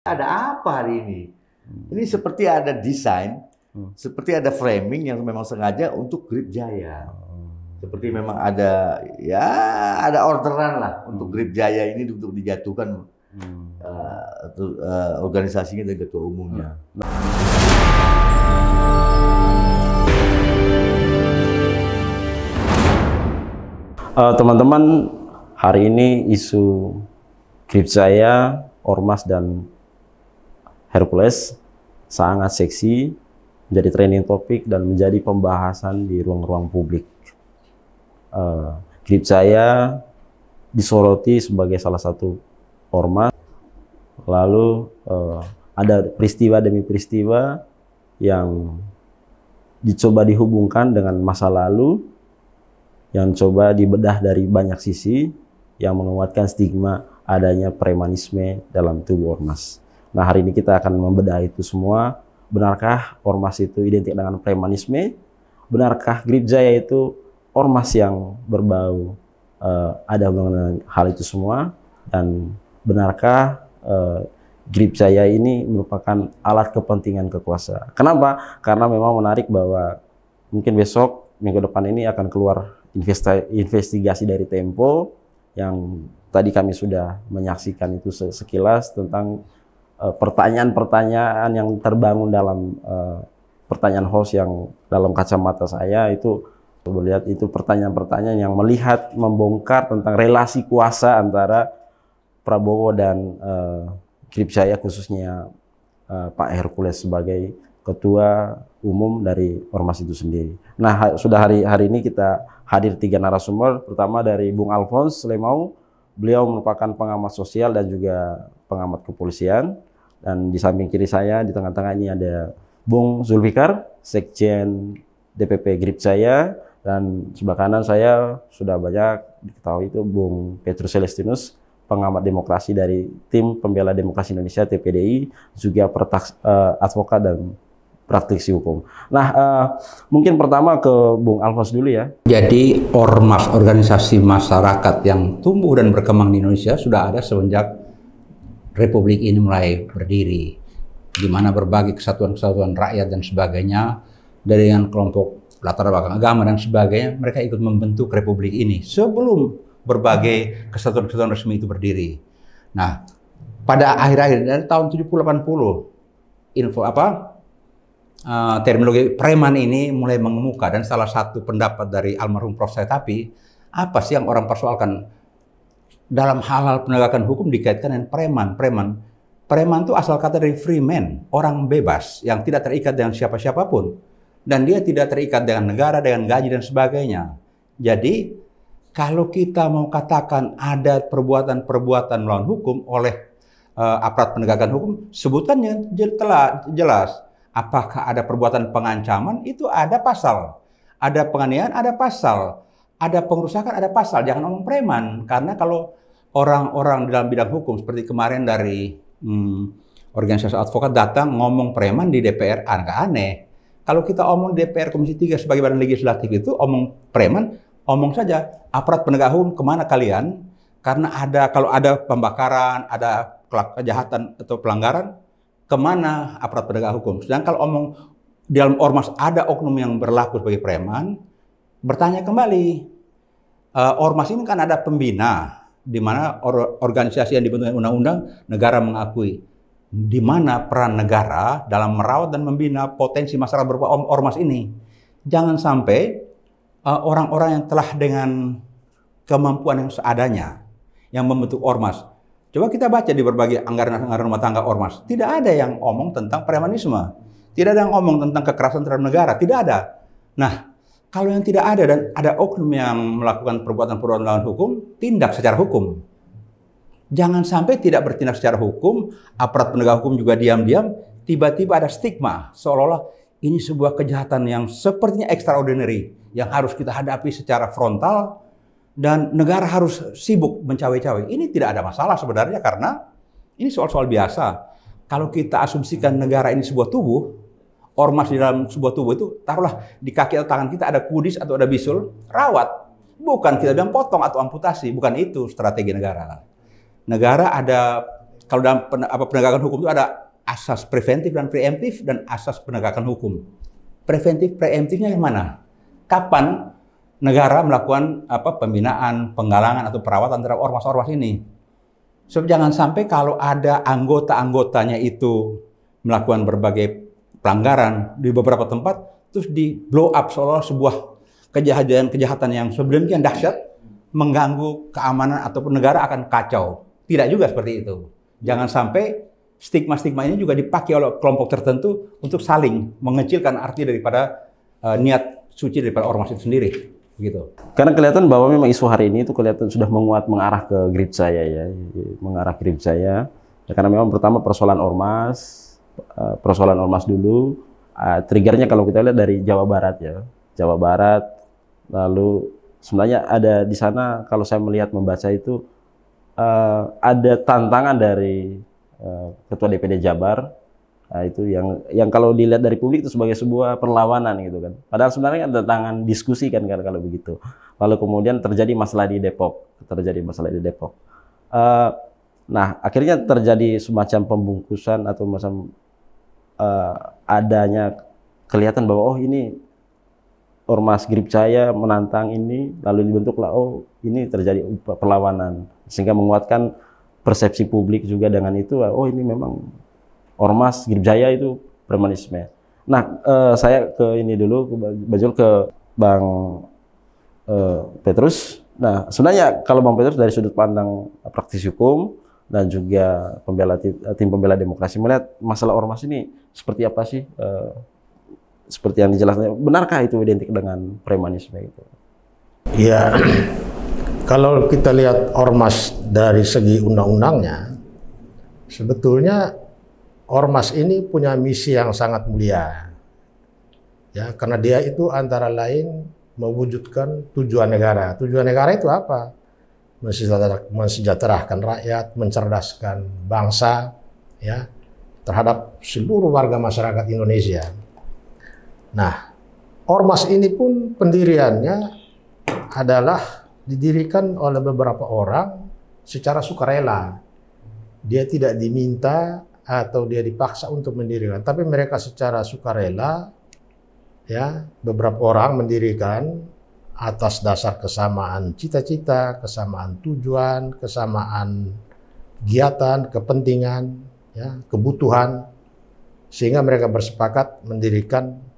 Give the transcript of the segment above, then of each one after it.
Ada apa hari ini? Ini seperti ada desain, seperti ada framing yang memang sengaja untuk Grip Jaya. Seperti memang ada ya ada orderan lah untuk Grip Jaya ini untuk dijatuhkan organisasinya dan ketua umumnya. Teman-teman, hari ini isu Grip Jaya, Ormas dan Hercules sangat seksi, menjadi trending topik dan menjadi pembahasan di ruang-ruang publik. Grip Jaya disoroti sebagai salah satu ormas, lalu ada peristiwa demi peristiwa yang dicoba dihubungkan dengan masa lalu, yang coba dibedah dari banyak sisi, yang menguatkan stigma adanya premanisme dalam tubuh ormas. Nah, hari ini kita akan membedah itu semua. Benarkah ormas itu identik dengan premanisme? Benarkah Grip Jaya itu ormas yang berbau ada hubungan dengan hal itu semua? Dan benarkah Grip Jaya ini merupakan alat kepentingan kekuasaan? Kenapa? Karena memang menarik bahwa mungkin besok, minggu depan ini akan keluar investigasi dari Tempo yang tadi kami sudah menyaksikan itu sekilas tentang pertanyaan-pertanyaan yang terbangun dalam pertanyaan host yang dalam kacamata saya itu melihat itu pertanyaan-pertanyaan yang melihat membongkar tentang relasi kuasa antara Prabowo dan Grip Jaya, khususnya Pak Hercules sebagai ketua umum dari ormas itu sendiri. Nah, sudah hari ini kita hadir 3 narasumber. Pertama dari Bung Alphonse Lemau, beliau merupakan pengamat sosial dan juga pengamat kepolisian. Dan di samping kiri saya, di tengah-tengah ini ada Bung Zulfikar, Sekjen DPP Grip Jaya. Dan sebelah kanan saya sudah banyak diketahui itu Bung Petrus Celestinus, pengamat demokrasi dari Tim Pembela Demokrasi Indonesia TPDI, juga advokat dan praktisi hukum. Nah, mungkin pertama ke Bung Alphonse dulu ya. Jadi ormas, organisasi masyarakat yang tumbuh dan berkembang di Indonesia sudah ada semenjak Republik ini mulai berdiri, di mana berbagai kesatuan-kesatuan rakyat dan sebagainya, dari dengan kelompok latar belakang agama dan sebagainya, mereka ikut membentuk Republik ini sebelum berbagai kesatuan-kesatuan resmi itu berdiri. Nah, pada akhir-akhir dari tahun 70-80, terminologi preman ini mulai mengemuka, dan salah satu pendapat dari almarhum Prof. Saitapi, apa sih yang orang persoalkan dalam hal-hal penegakan hukum dikaitkan dengan preman. Preman itu asal kata dari free man, orang bebas yang tidak terikat dengan siapa-siapapun, dan dia tidak terikat dengan negara, dengan gaji dan sebagainya. Jadi kalau kita mau katakan ada perbuatan-perbuatan melawan hukum oleh aparat penegakan hukum, sebutkannya jelas. Apakah ada perbuatan pengancaman? Itu ada pasal. Ada penganiayaan? Ada pasal. Ada pengerusakan? Ada pasal. Jangan ngomong preman. Karena kalau orang-orang dalam bidang hukum, seperti kemarin dari organisasi advokat datang ngomong preman di DPR, agak aneh. Kalau kita omong di DPR Komisi 3 sebagai badan legislatif itu, omong preman, omong saja. Aparat penegak hukum, kemana kalian? Karena kalau ada pembakaran, ada kejahatan atau pelanggaran, kemana aparat penegak hukum? Sedangkan kalau omong di dalam ormas ada oknum yang berlaku sebagai preman, bertanya kembali, ormas ini kan ada pembina, di mana organisasi yang dibentuk undang-undang negara mengakui. Di mana peran negara dalam merawat dan membina potensi masyarakat berupa ormas ini? Jangan sampai orang-orang yang telah dengan kemampuan yang seadanya yang membentuk ormas. Coba kita baca di berbagai anggaran rumah tangga ormas. Tidak ada yang ngomong tentang premanisme. Tidak ada yang ngomong tentang kekerasan terhadap negara. Tidak ada. Nah, kalau yang tidak ada dan ada oknum yang melakukan perbuatan-perbuatan melawan hukum, tindak secara hukum. Jangan sampai tidak bertindak secara hukum, aparat penegak hukum juga diam-diam, tiba-tiba ada stigma. Seolah-olah ini sebuah kejahatan yang sepertinya extraordinary, yang harus kita hadapi secara frontal, dan negara harus sibuk mencawe-cawe. Ini tidak ada masalah sebenarnya karena ini soal-soal biasa. Kalau kita asumsikan negara ini sebuah tubuh, ormas di dalam sebuah tubuh itu, taruhlah di kaki atau tangan kita ada kudis atau ada bisul, rawat. Bukan kita bilang potong atau amputasi, bukan itu strategi negara. Negara ada kalau dalam penegakan hukum itu ada asas preventif dan preemptif dan asas penegakan hukum. Preventif preemptifnya yang mana? Kapan negara melakukan pembinaan, penggalangan atau perawatan terhadap ormas-ormas ini? So, jangan sampai kalau ada anggota-anggotanya itu melakukan berbagai pelanggaran di beberapa tempat, terus di blow up seolah sebuah kejahatan yang sedemikian dahsyat, mengganggu keamanan ataupun negara akan kacau. Tidak juga seperti itu. Jangan sampai stigma-stigma ini juga dipakai oleh kelompok tertentu untuk saling mengecilkan arti daripada niat suci daripada ormas itu sendiri. Gitu. Karena kelihatan bahwa memang isu hari ini itu kelihatan sudah menguat mengarah ke Grip Jaya ya, mengarah Grip Jaya. Ya, karena memang pertama persoalan ormas dulu, triggernya kalau kita lihat dari Jawa Barat ya, Jawa Barat, lalu sebenarnya ada di sana kalau saya melihat membaca itu ada tantangan dari Ketua DPD Jabar. Nah, itu yang kalau dilihat dari publik itu sebagai sebuah perlawanan gitu kan. Padahal sebenarnya kan tantangan diskusi kan kalau begitu. Lalu kemudian terjadi masalah di Depok, nah, akhirnya terjadi semacam pembungkusan atau macam adanya kelihatan bahwa oh ini Ormas Grip Jaya menantang ini, lalu dibentuklah oh ini terjadi perlawanan, sehingga menguatkan persepsi publik juga dengan itu oh ini memang Ormas Grip Jaya itu premanisme. Nah, saya ke ini dulu, Bajul ke Bang Petrus. Nah, sebenarnya kalau Bang Petrus dari sudut pandang praktisi hukum dan juga tim pembela demokrasi melihat masalah ormas ini seperti apa sih? Seperti yang dijelaskan, benarkah itu identik dengan premanisme itu? Ya, kalau kita lihat ormas dari segi undang-undangnya, sebetulnya ormas ini punya misi yang sangat mulia, ya, karena dia itu antara lain mewujudkan tujuan negara. Tujuan negara itu apa? Mensejahterakan rakyat, mencerdaskan bangsa, ya, terhadap seluruh warga masyarakat Indonesia. Nah, ormas ini pun pendiriannya adalah didirikan oleh beberapa orang secara sukarela. Dia tidak diminta atau dia dipaksa untuk mendirikan, tapi mereka secara sukarela, ya, beberapa orang mendirikan atas dasar kesamaan cita-cita, kesamaan tujuan, kesamaan kegiatan, kepentingan, ya, kebutuhan, sehingga mereka bersepakat mendirikan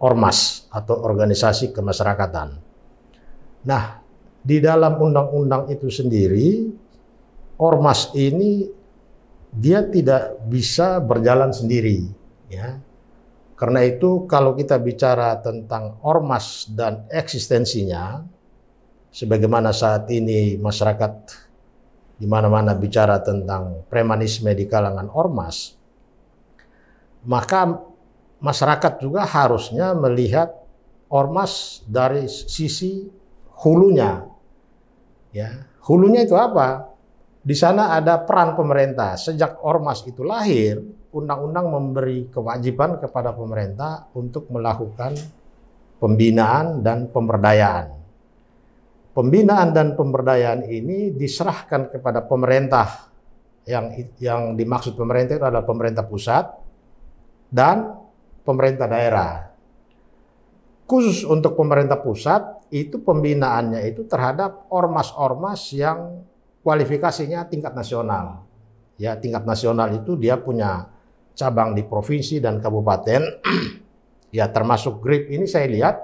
ormas atau organisasi kemasyarakatan. Nah, di dalam undang-undang itu sendiri, ormas ini dia tidak bisa berjalan sendiri, ya. Karena itu kalau kita bicara tentang ormas dan eksistensinya, sebagaimana saat ini masyarakat di mana-mana bicara tentang premanisme di kalangan ormas, maka masyarakat juga harusnya melihat ormas dari sisi hulunya, ya. Hulunya itu apa? Di sana ada peran pemerintah. Sejak ormas itu lahir, undang-undang memberi kewajiban kepada pemerintah untuk melakukan pembinaan dan pemberdayaan. Pembinaan dan pemberdayaan ini diserahkan kepada pemerintah. Yang dimaksud pemerintah itu adalah pemerintah pusat dan pemerintah daerah. Khusus untuk pemerintah pusat, itu pembinaannya itu terhadap ormas-ormas yang kualifikasinya tingkat nasional. Ya, tingkat nasional itu dia punya cabang di provinsi dan kabupaten. Ya, termasuk GRIP ini saya lihat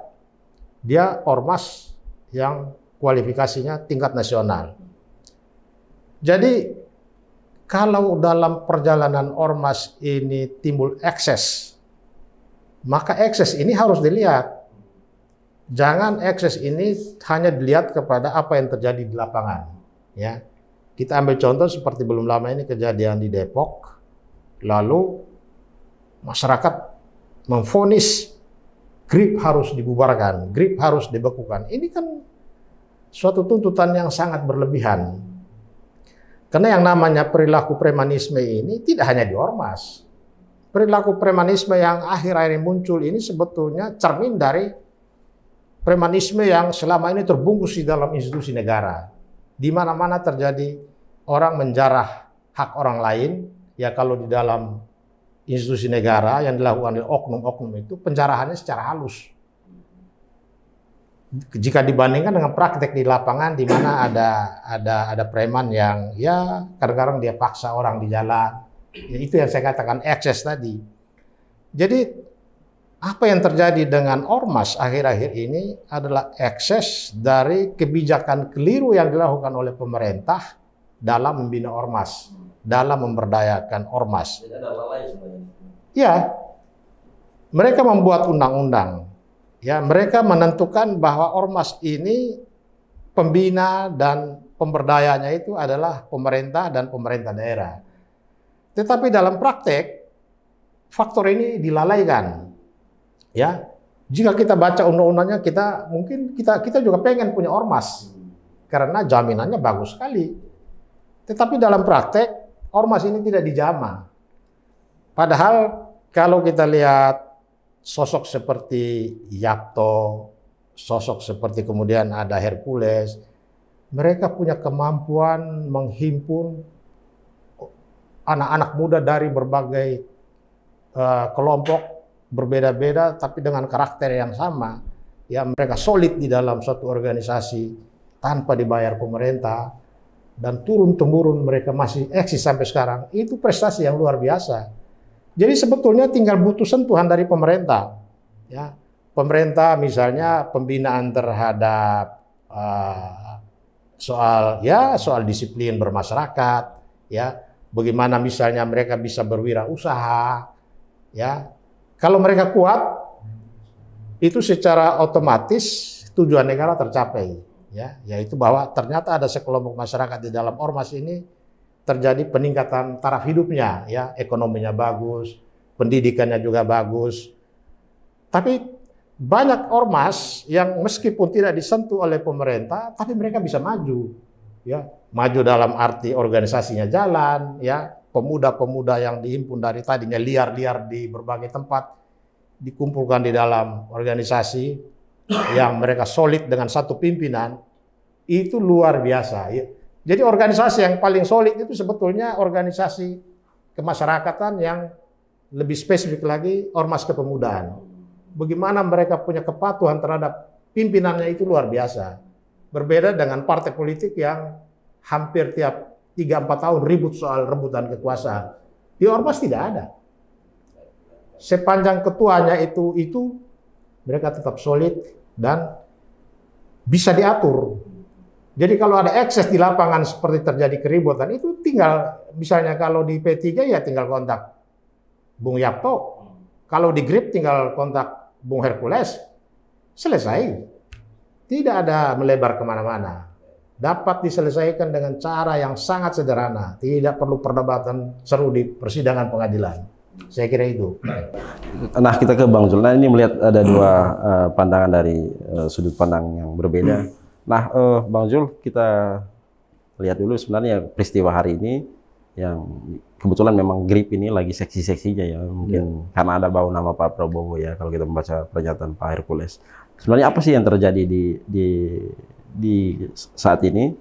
dia ormas yang kualifikasinya tingkat nasional. Jadi kalau dalam perjalanan ormas ini timbul ekses, maka ekses ini harus dilihat. Jangan ekses ini hanya dilihat kepada apa yang terjadi di lapangan. Ya, kita ambil contoh seperti belum lama ini kejadian di Depok, lalu masyarakat memvonis GRIP harus dibubarkan, GRIP harus dibekukan. Ini kan suatu tuntutan yang sangat berlebihan. Karena yang namanya perilaku premanisme ini tidak hanya di ormas. Perilaku premanisme yang akhir-akhir ini muncul ini sebetulnya cermin dari premanisme yang selama ini terbungkus di dalam institusi negara. Di mana-mana terjadi orang menjarah hak orang lain, ya kalau di dalam institusi negara yang dilakukan oleh oknum-oknum itu penjarahannya secara halus. Jika dibandingkan dengan praktek di lapangan di mana ada preman yang ya kadang-kadang dia paksa orang di jalan. Ya, itu yang saya katakan ekses tadi. Jadi apa yang terjadi dengan ormas akhir-akhir ini adalah ekses dari kebijakan keliru yang dilakukan oleh pemerintah dalam membina ormas, dalam memberdayakan ormas. Ya, mereka membuat undang-undang. Ya, mereka menentukan bahwa ormas ini pembina dan pemberdayanya itu adalah pemerintah dan pemerintah daerah. Tetapi dalam praktek faktor ini dilalaikan. Ya, jika kita baca undang-undangnya kita juga pengen punya ormas karena jaminannya bagus sekali. Tetapi dalam praktek ormas ini tidak dijamah. Padahal kalau kita lihat sosok seperti Yapto, sosok seperti kemudian ada Hercules, mereka punya kemampuan menghimpun anak-anak muda dari berbagai kelompok berbeda-beda, tapi dengan karakter yang sama. Ya, mereka solid di dalam suatu organisasi tanpa dibayar pemerintah, dan turun-temurun mereka masih eksis sampai sekarang. Itu prestasi yang luar biasa. Jadi sebetulnya tinggal butuh sentuhan dari pemerintah. Ya, pemerintah misalnya pembinaan terhadap soal disiplin bermasyarakat, ya, bagaimana misalnya mereka bisa berwirausaha, ya. Kalau mereka kuat, itu secara otomatis tujuan negara tercapai, ya, yaitu bahwa ternyata ada sekelompok masyarakat di dalam ormas ini terjadi peningkatan taraf hidupnya, ya, ekonominya bagus, pendidikannya juga bagus. Tapi banyak ormas yang meskipun tidak disentuh oleh pemerintah, tapi mereka bisa maju, ya, maju dalam arti organisasinya jalan, ya, pemuda-pemuda yang dihimpun dari tadinya liar-liar di berbagai tempat dikumpulkan di dalam organisasi yang mereka solid dengan satu pimpinan, itu luar biasa, ya. Jadi organisasi yang paling solid itu sebetulnya organisasi kemasyarakatan yang lebih spesifik lagi ormas kepemudaan. Bagaimana mereka punya kepatuhan terhadap pimpinannya itu luar biasa. Berbeda dengan partai politik yang hampir tiap 3-4 tahun ribut soal rebutan kekuasaan. Di ormas tidak ada. Sepanjang ketuanya itu mereka tetap solid dan bisa diatur. Jadi kalau ada ekses di lapangan seperti terjadi keributan, itu tinggal, misalnya kalau di P3 ya tinggal kontak Bung Yapto, kalau di GRIP tinggal kontak Bung Hercules, selesai. Tidak ada melebar kemana-mana. Dapat diselesaikan dengan cara yang sangat sederhana, tidak perlu perdebatan seru di persidangan pengadilan. Saya kira itu. Nah, kita ke Bang Zul. Nah, ini melihat ada dua pandangan dari sudut pandang yang berbeda. Nah, Bang Zul, kita lihat dulu sebenarnya peristiwa hari ini yang kebetulan memang GRIP ini lagi seksi-seksinya ya, mungkin karena ada bau nama Pak Prabowo ya kalau kita membaca pernyataan Pak Hercules. Sebenarnya apa sih yang terjadi di saat ini,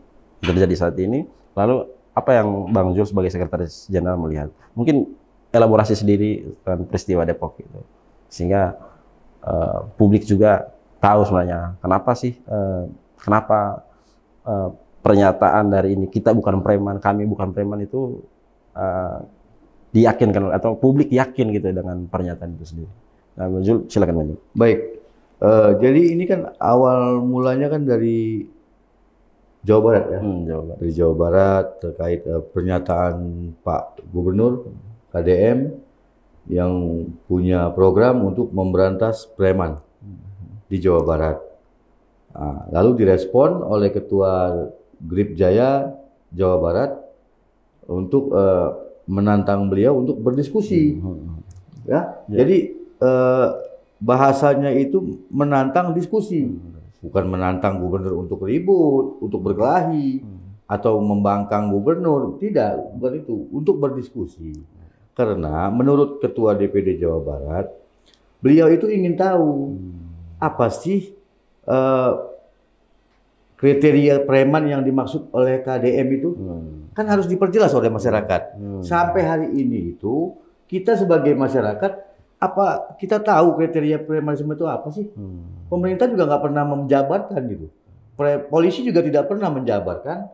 lalu apa yang Bang Zul sebagai Sekretaris Jenderal melihat? Mungkin elaborasi sendiri tentang peristiwa Depok gitu, sehingga publik juga tahu sebenarnya kenapa pernyataan dari ini, kita bukan preman, kami bukan preman, itu diyakinkan atau publik yakin gitu dengan pernyataan itu sendiri. Nah, Bang Zul, silakan Bang Zul. Baik, jadi ini kan awal mulanya kan dari Jawa Barat ya, dari Jawa Barat terkait pernyataan Pak Gubernur KDM yang punya program untuk memberantas preman di Jawa Barat. Nah, lalu direspon oleh Ketua GRIP Jaya Jawa Barat untuk menantang beliau untuk berdiskusi. Ya, jadi bahasanya itu menantang diskusi, bukan menantang gubernur untuk ribut, untuk berkelahi, atau membangkang gubernur. Tidak, bukan itu, untuk berdiskusi. Karena menurut Ketua DPD Jawa Barat, beliau itu ingin tahu apa sih kriteria preman yang dimaksud oleh KDM itu. kan harus diperjelas oleh masyarakat. Sampai hari ini itu kita sebagai masyarakat apa kita tahu kriteria premanisme itu apa sih? Pemerintah juga nggak pernah menjabarkan gitu. Polisi juga tidak pernah menjabarkan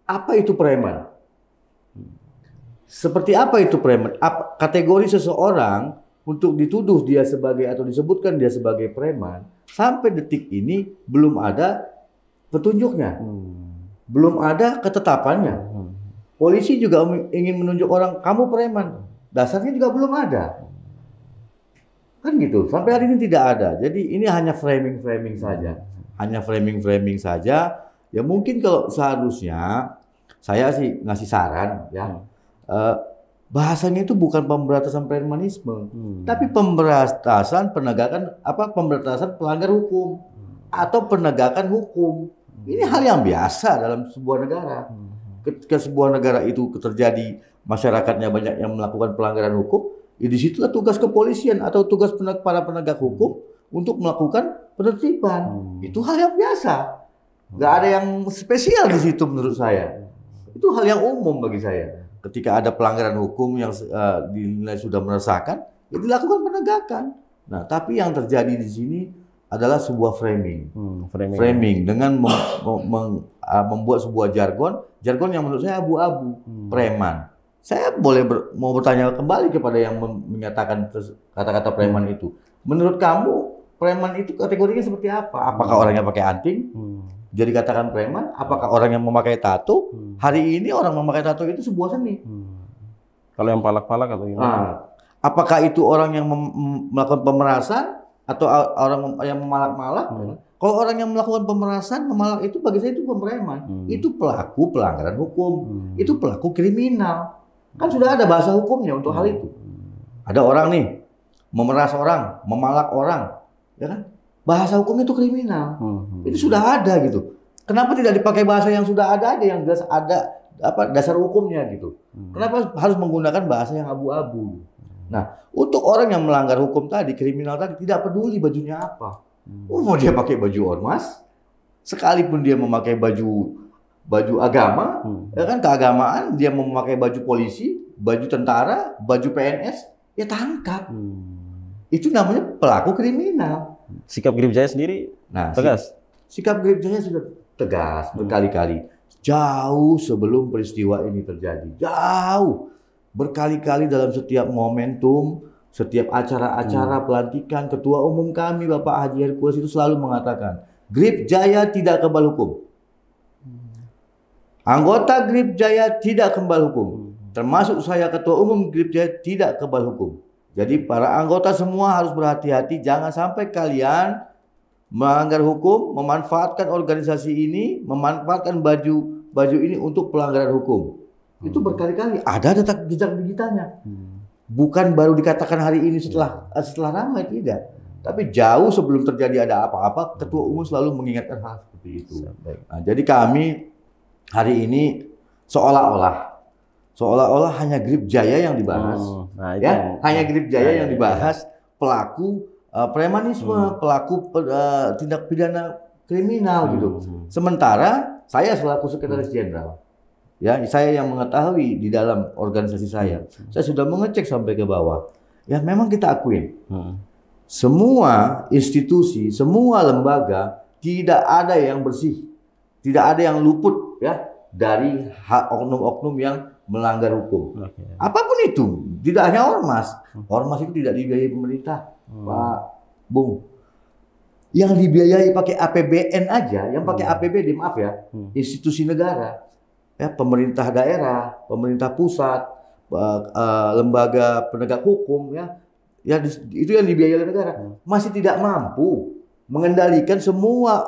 apa itu preman. Seperti apa itu preman? Kategori seseorang untuk dituduh dia sebagai atau disebutkan dia sebagai preman sampai detik ini belum ada petunjuknya, belum ada ketetapannya. Polisi juga ingin menunjuk orang kamu preman, dasarnya juga belum ada, kan gitu. Sampai hari ini tidak ada. Jadi ini hanya framing saja, Ya mungkin kalau seharusnya saya sih ngasih saran ya. Bahasanya itu bukan pemberantasan premanisme, tapi pemberantasan pemberantasan pelanggar hukum atau penegakan hukum. Ini hal yang biasa dalam sebuah negara. Ketika sebuah negara itu terjadi masyarakatnya banyak yang melakukan pelanggaran hukum, ya disitulah tugas kepolisian atau tugas para penegak hukum untuk melakukan penertiban. Itu hal yang biasa, nggak ada yang spesial di situ menurut saya. Itu hal yang umum bagi saya. Ketika ada pelanggaran hukum yang dinilai sudah meresahkan, ya dilakukan penegakan. Nah, tapi yang terjadi di sini adalah sebuah framing dengan membuat sebuah jargon yang menurut saya abu-abu, preman. Saya mau bertanya kembali kepada yang menyatakan kata-kata preman itu. Menurut kamu preman itu kategorinya seperti apa? Apakah orangnya pakai anting? Jadi katakan preman? Apakah orang yang memakai tato? Hari ini orang memakai tato itu sebuah seni. Kalau yang palak-palak atau gimana? Apakah itu orang yang melakukan pemerasan atau orang yang memalak-malak? Kalau orang yang melakukan pemerasan, memalak itu bagi saya itu preman. Itu pelaku pelanggaran hukum. Itu pelaku kriminal. Kan sudah ada bahasa hukumnya untuk hal itu. Ada orang nih memeras orang, memalak orang, ya kan? Bahasa hukum itu kriminal. Itu sudah ada gitu. Kenapa tidak dipakai bahasa yang sudah ada aja, yang jelas ada dasar hukumnya gitu? Kenapa harus menggunakan bahasa yang abu-abu? Nah, untuk orang yang melanggar hukum tadi, kriminal tadi, tidak peduli bajunya apa. Mau dia pakai baju ormas, sekalipun dia memakai baju agama, ya kan keagamaan, dia memakai baju polisi, baju tentara, baju PNS, ya tangkap. Itu namanya pelaku kriminal. Sikap Grip Jaya sendiri tegas? Sikap Grip Jaya sudah tegas berkali-kali. Jauh sebelum peristiwa ini terjadi. Jauh. Berkali-kali dalam setiap momentum, setiap acara-acara pelantikan, Ketua Umum kami, Bapak Haji Hercules itu selalu mengatakan, Grip Jaya tidak kebal hukum. Anggota Grip Jaya tidak kebal hukum. Termasuk saya, Ketua Umum Grip Jaya, tidak kebal hukum. Jadi para anggota semua harus berhati-hati, jangan sampai kalian melanggar hukum, memanfaatkan organisasi ini, memanfaatkan baju ini untuk pelanggaran hukum. Itu berkali-kali ada jejak digitalnya. Bukan baru dikatakan hari ini setelah ramai, tidak. Tapi jauh sebelum terjadi ada apa-apa, Ketua Umum selalu mengingatkan hal seperti itu. Nah, jadi kami hari ini seolah-olah hanya Grip Jaya yang dibahas. Hanya Grip Jaya yang dibahas, pelaku premanisme, pelaku tindak pidana kriminal gitu. Sementara saya selaku sekretaris jenderal, ya, saya yang mengetahui di dalam organisasi saya sudah mengecek sampai ke bawah. Ya, memang kita akuin, semua institusi, semua lembaga tidak ada yang bersih, tidak ada yang luput ya dari oknum-oknum yang melanggar hukum. Apapun itu, tidak hanya ormas. Ormas itu tidak dibiayai pemerintah, Pak Bung. Yang dibiayai pakai APBN aja, yang pakai APBD, maaf ya, institusi negara. Ya, pemerintah daerah, pemerintah pusat, lembaga penegak hukum, ya itu yang dibiayai oleh negara, masih tidak mampu mengendalikan semua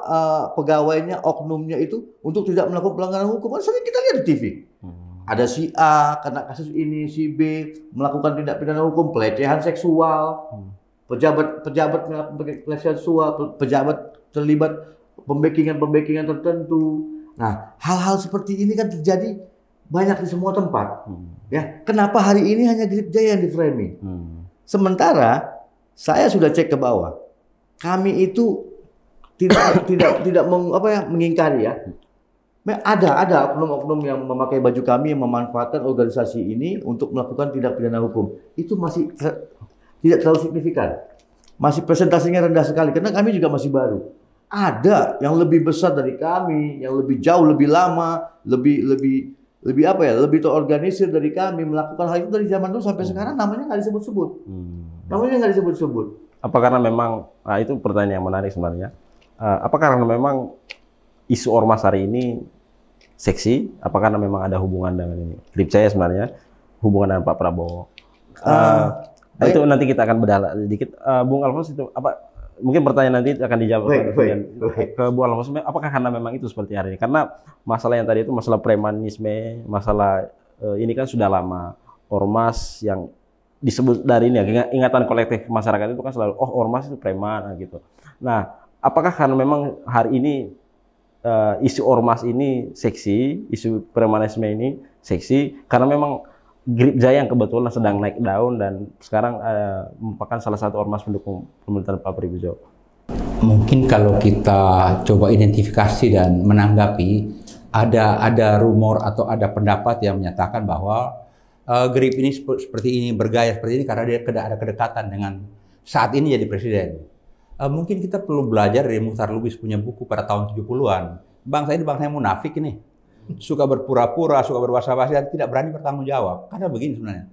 pegawainya, oknumnya itu untuk tidak melakukan pelanggaran hukum. Sering kita lihat di TV, ada si A kena kasus ini, si B melakukan tindak pidana hukum, pelecehan seksual, pejabat melakukan pelecehan seksual, pejabat terlibat pembekingan tertentu. Nah, hal-hal seperti ini kan terjadi banyak di semua tempat. Ya, kenapa hari ini hanya Grip Jaya yang di framing? Sementara saya sudah cek ke bawah. Kami itu tidak mengingkari ya. Ada oknum-oknum yang memakai baju kami yang memanfaatkan organisasi ini untuk melakukan tindak pidana hukum. Itu masih tidak terlalu signifikan. Masih presentasinya rendah sekali karena kami juga masih baru. Ada yang lebih besar dari kami, yang lebih jauh, lebih lama, lebih apa ya, lebih terorganisir dari kami melakukan hal itu dari zaman dulu sampai sekarang namanya nggak disebut-sebut. Namanya nggak disebut-sebut. Apa karena memang, itu pertanyaan yang menarik sebenarnya. Apa karena memang isu ormas hari ini seksi? Apa karena memang ada hubungan dengan ini? Klip saya sebenarnya hubungan dengan Pak Prabowo. Itu nanti kita akan bedah sedikit. Bung Alfons itu apa? Mungkin pertanyaan nanti akan dijawab ke Bung Alfons. Apakah karena memang itu seperti hari ini? Karena masalah yang tadi itu masalah premanisme, masalah ini kan sudah lama. Ormas yang disebut dari ini ya, ingatan kolektif masyarakat itu kan selalu ormas itu preman gitu. Nah, apakah karena memang hari ini isu ormas ini seksi, isu premanisme ini seksi karena memang Grip Jaya yang kebetulan sedang naik daun dan sekarang merupakan salah satu ormas pendukung pemerintahan Pak Pribowo. Mungkin kalau kita coba identifikasi dan menanggapi, ada rumor atau ada pendapat yang menyatakan bahwa Grip ini seperti ini, bergaya seperti ini karena dia ada kedekatan dengan saat ini jadi presiden. Mungkin kita perlu belajar dari Muchtar Lubis punya buku pada tahun 70-an. Bangsa ini bangsa yang munafik ini. Suka berpura-pura, suka berbahasa-basi, dan tidak berani bertanggung jawab. Karena begini sebenarnya.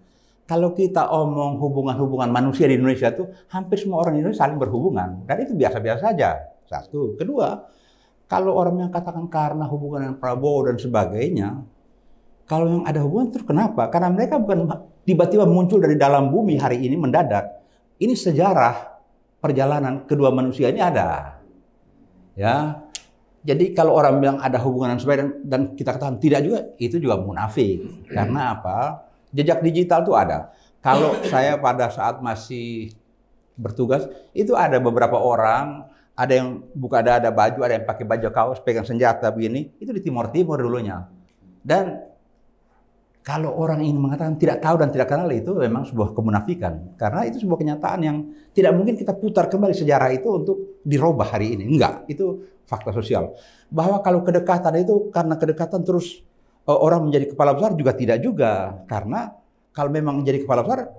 Kalau kita omong hubungan-hubungan manusia di Indonesia itu, hampir semua orang di Indonesia saling berhubungan. Dan itu biasa-biasa saja. Satu. Kedua, kalau orang yang katakan karena hubungan dengan Prabowo dan sebagainya, kalau yang ada hubungan terus kenapa? Karena mereka bukan tiba-tiba muncul dari dalam bumi hari ini mendadak. Ini sejarah perjalanan kedua manusia ini ada. Ya. Jadi kalau orang bilang ada hubungan dan kita katakan tidak juga, itu juga munafik. Karena apa? Jejak digital itu ada. Kalau saya pada saat masih bertugas, itu ada beberapa orang, ada yang buka ada baju, ada yang pakai baju kaos, pegang senjata begini, itu di Timur Timur dulunya. Dan kalau orang ingin mengatakan tidak tahu dan tidak kenal, itu memang sebuah kemunafikan. Karena itu sebuah kenyataan yang tidak mungkin kita putar kembali sejarah itu untuk dirubah hari ini. Enggak, itu fakta sosial. Bahwa kalau kedekatan itu karena kedekatan terus orang menjadi kepala besar juga tidak juga. Karena kalau memang menjadi kepala besar,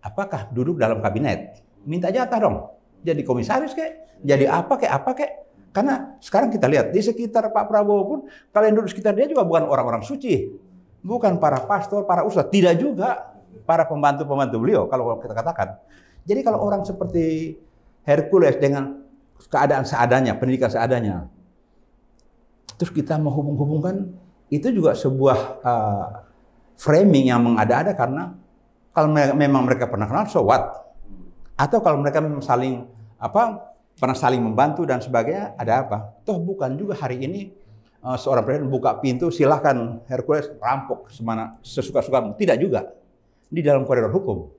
apakah duduk dalam kabinet? Minta jatah dong. Jadi komisaris kek, jadi apa kek. Karena sekarang kita lihat di sekitar Pak Prabowo pun, kalau yang duduk sekitar dia juga bukan orang-orang suci. Bukan para pastor, para ustadz, tidak juga para pembantu-pembantu beliau kalau kita katakan. Jadi kalau orang seperti Hercules dengan keadaan seadanya, pendidikan seadanya, terus kita mau hubung-hubungkan, itu juga sebuah framing yang mengada-ada karena kalau memang mereka pernah kenal, so what? Atau kalau mereka saling pernah saling membantu dan sebagainya, ada apa? Toh bukan juga hari ini seorang presiden buka pintu, silahkan Hercules rampok sesuka-sukamu. Tidak juga. Di dalam koridor hukum.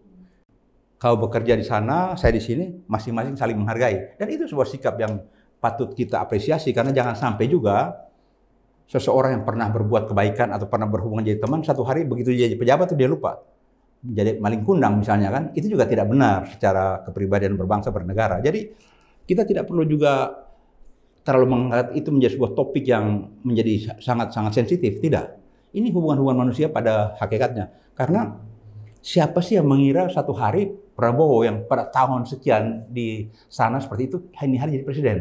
Kau bekerja di sana, saya di sini, masing-masing saling menghargai. Dan itu sebuah sikap yang patut kita apresiasi, karena jangan sampai juga seseorang yang pernah berbuat kebaikan atau pernah berhubungan jadi teman, satu hari begitu dia jadi pejabat, dia lupa. Jadi maling kundang misalnya kan, itu juga tidak benar secara kepribadian berbangsa bernegara. Jadi kita tidak perlu juga terlalu mengangkat itu menjadi sebuah topik yang menjadi sangat-sangat sensitif. Tidak. Ini hubungan-hubungan manusia pada hakikatnya. Karena siapa sih yang mengira satu hari Prabowo yang pada tahun sekian di sana seperti itu, ini hari jadi presiden?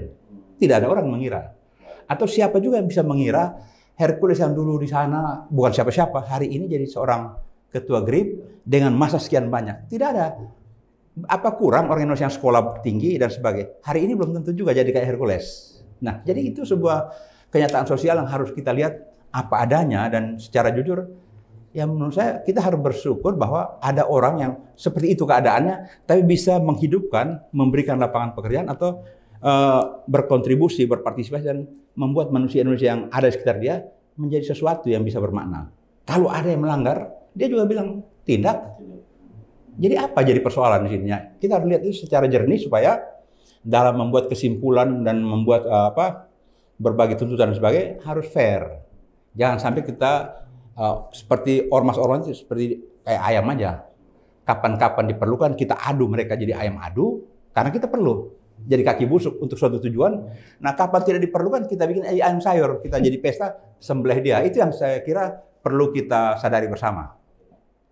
Tidak ada orang mengira. Atau siapa juga yang bisa mengira Hercules yang dulu di sana, bukan siapa-siapa, hari ini jadi seorang ketua GRIP dengan masa sekian banyak. Tidak ada. Apa kurang orang Indonesia yang sekolah tinggi dan sebagainya. Hari ini belum tentu juga jadi kayak Hercules. Nah, jadi itu sebuah kenyataan sosial yang harus kita lihat apa adanya, dan secara jujur, ya menurut saya kita harus bersyukur bahwa ada orang yang seperti itu keadaannya, tapi bisa menghidupkan, memberikan lapangan pekerjaan atau berkontribusi, berpartisipasi, dan membuat manusia Indonesia yang ada di sekitar dia menjadi sesuatu yang bisa bermakna. Kalau ada yang melanggar, dia juga bilang tindak. Jadi apa jadi persoalan di sini? Kita harus lihat itu secara jernih supaya dalam membuat kesimpulan dan membuat berbagai tuntutan dan sebagainya harus fair. Jangan sampai kita seperti ormas-ormas itu seperti kayak ayam aja. Kapan-kapan diperlukan kita adu mereka jadi ayam adu karena kita perlu. jadi kaki busuk untuk suatu tujuan. Nah, kapan tidak diperlukan kita bikin ayam sayur, kita jadi pesta sembelih dia. Itu yang saya kira perlu kita sadari bersama.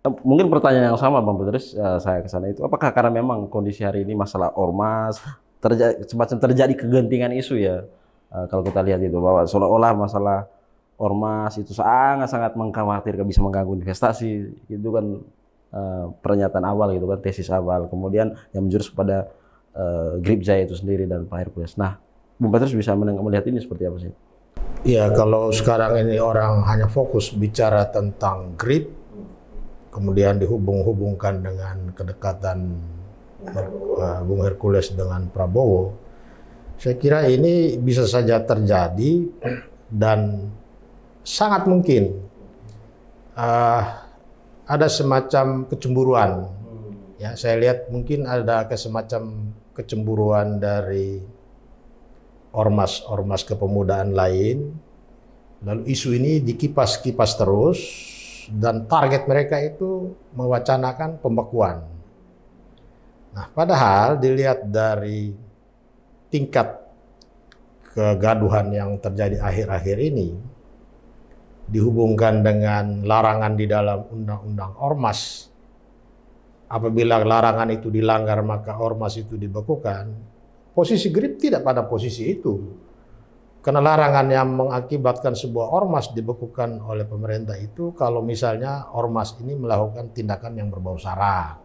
Mungkin pertanyaan yang sama Bang Petrus, saya ke sana itu, apakah karena memang kondisi hari ini masalah ormas, semacam terjadi kegentingan isu ya, kalau kita lihat itu, bahwa seolah-olah masalah ormas itu sangat-sangat mengkhawatirkan bisa mengganggu investasi, itu kan pernyataan awal gitu kan, tesis awal, kemudian yang menjurus pada Grip Jaya itu sendiri dan Pak Hercules. Nah, Bung Petrus bisa melihat ini seperti apa sih? Ya, kalau sekarang ini orang hanya fokus bicara tentang Grip, kemudian dihubung-hubungkan dengan kedekatan Bung Hercules dengan Prabowo, saya kira ini bisa saja terjadi dan sangat mungkin ada semacam kecemburuan. Ya, saya lihat mungkin ada semacam kecemburuan dari ormas-ormas kepemudaan lain, lalu isu ini dikipas-kipas terus, dan target mereka itu mewacanakan pembekuan. Nah, padahal dilihat dari tingkat kegaduhan yang terjadi akhir-akhir ini, dihubungkan dengan larangan di dalam undang-undang ormas, apabila larangan itu dilanggar maka ormas itu dibekukan, posisi Grip tidak pada posisi itu. Karena larangan yang mengakibatkan sebuah ormas dibekukan oleh pemerintah itu kalau misalnya ormas ini melakukan tindakan yang berbau sara,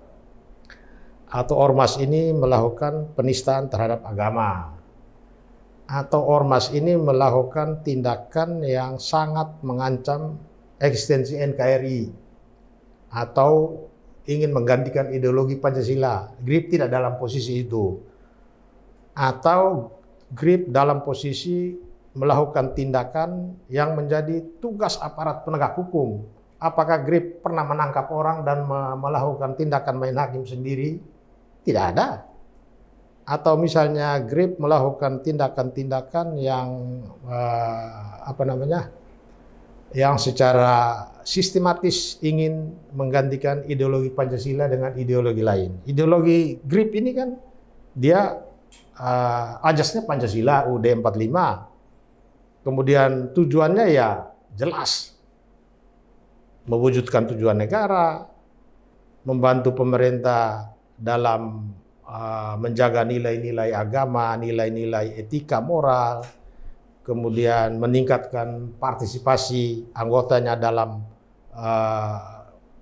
atau ormas ini melakukan penistaan terhadap agama, atau ormas ini melakukan tindakan yang sangat mengancam eksistensi NKRI, atau ingin menggantikan ideologi Pancasila. Grip tidak dalam posisi itu. Atau Grip dalam posisi melakukan tindakan yang menjadi tugas aparat penegak hukum. Apakah Grip pernah menangkap orang dan melakukan tindakan main hakim sendiri? Tidak ada. Atau misalnya Grip melakukan tindakan-tindakan yang yang secara sistematis ingin menggantikan ideologi Pancasila dengan ideologi lain. Ideologi Grip ini kan dia ajasnya Pancasila UUD 45. Kemudian tujuannya ya jelas, mewujudkan tujuan negara, membantu pemerintah dalam menjaga nilai-nilai agama, nilai-nilai etika moral, kemudian meningkatkan partisipasi anggotanya dalam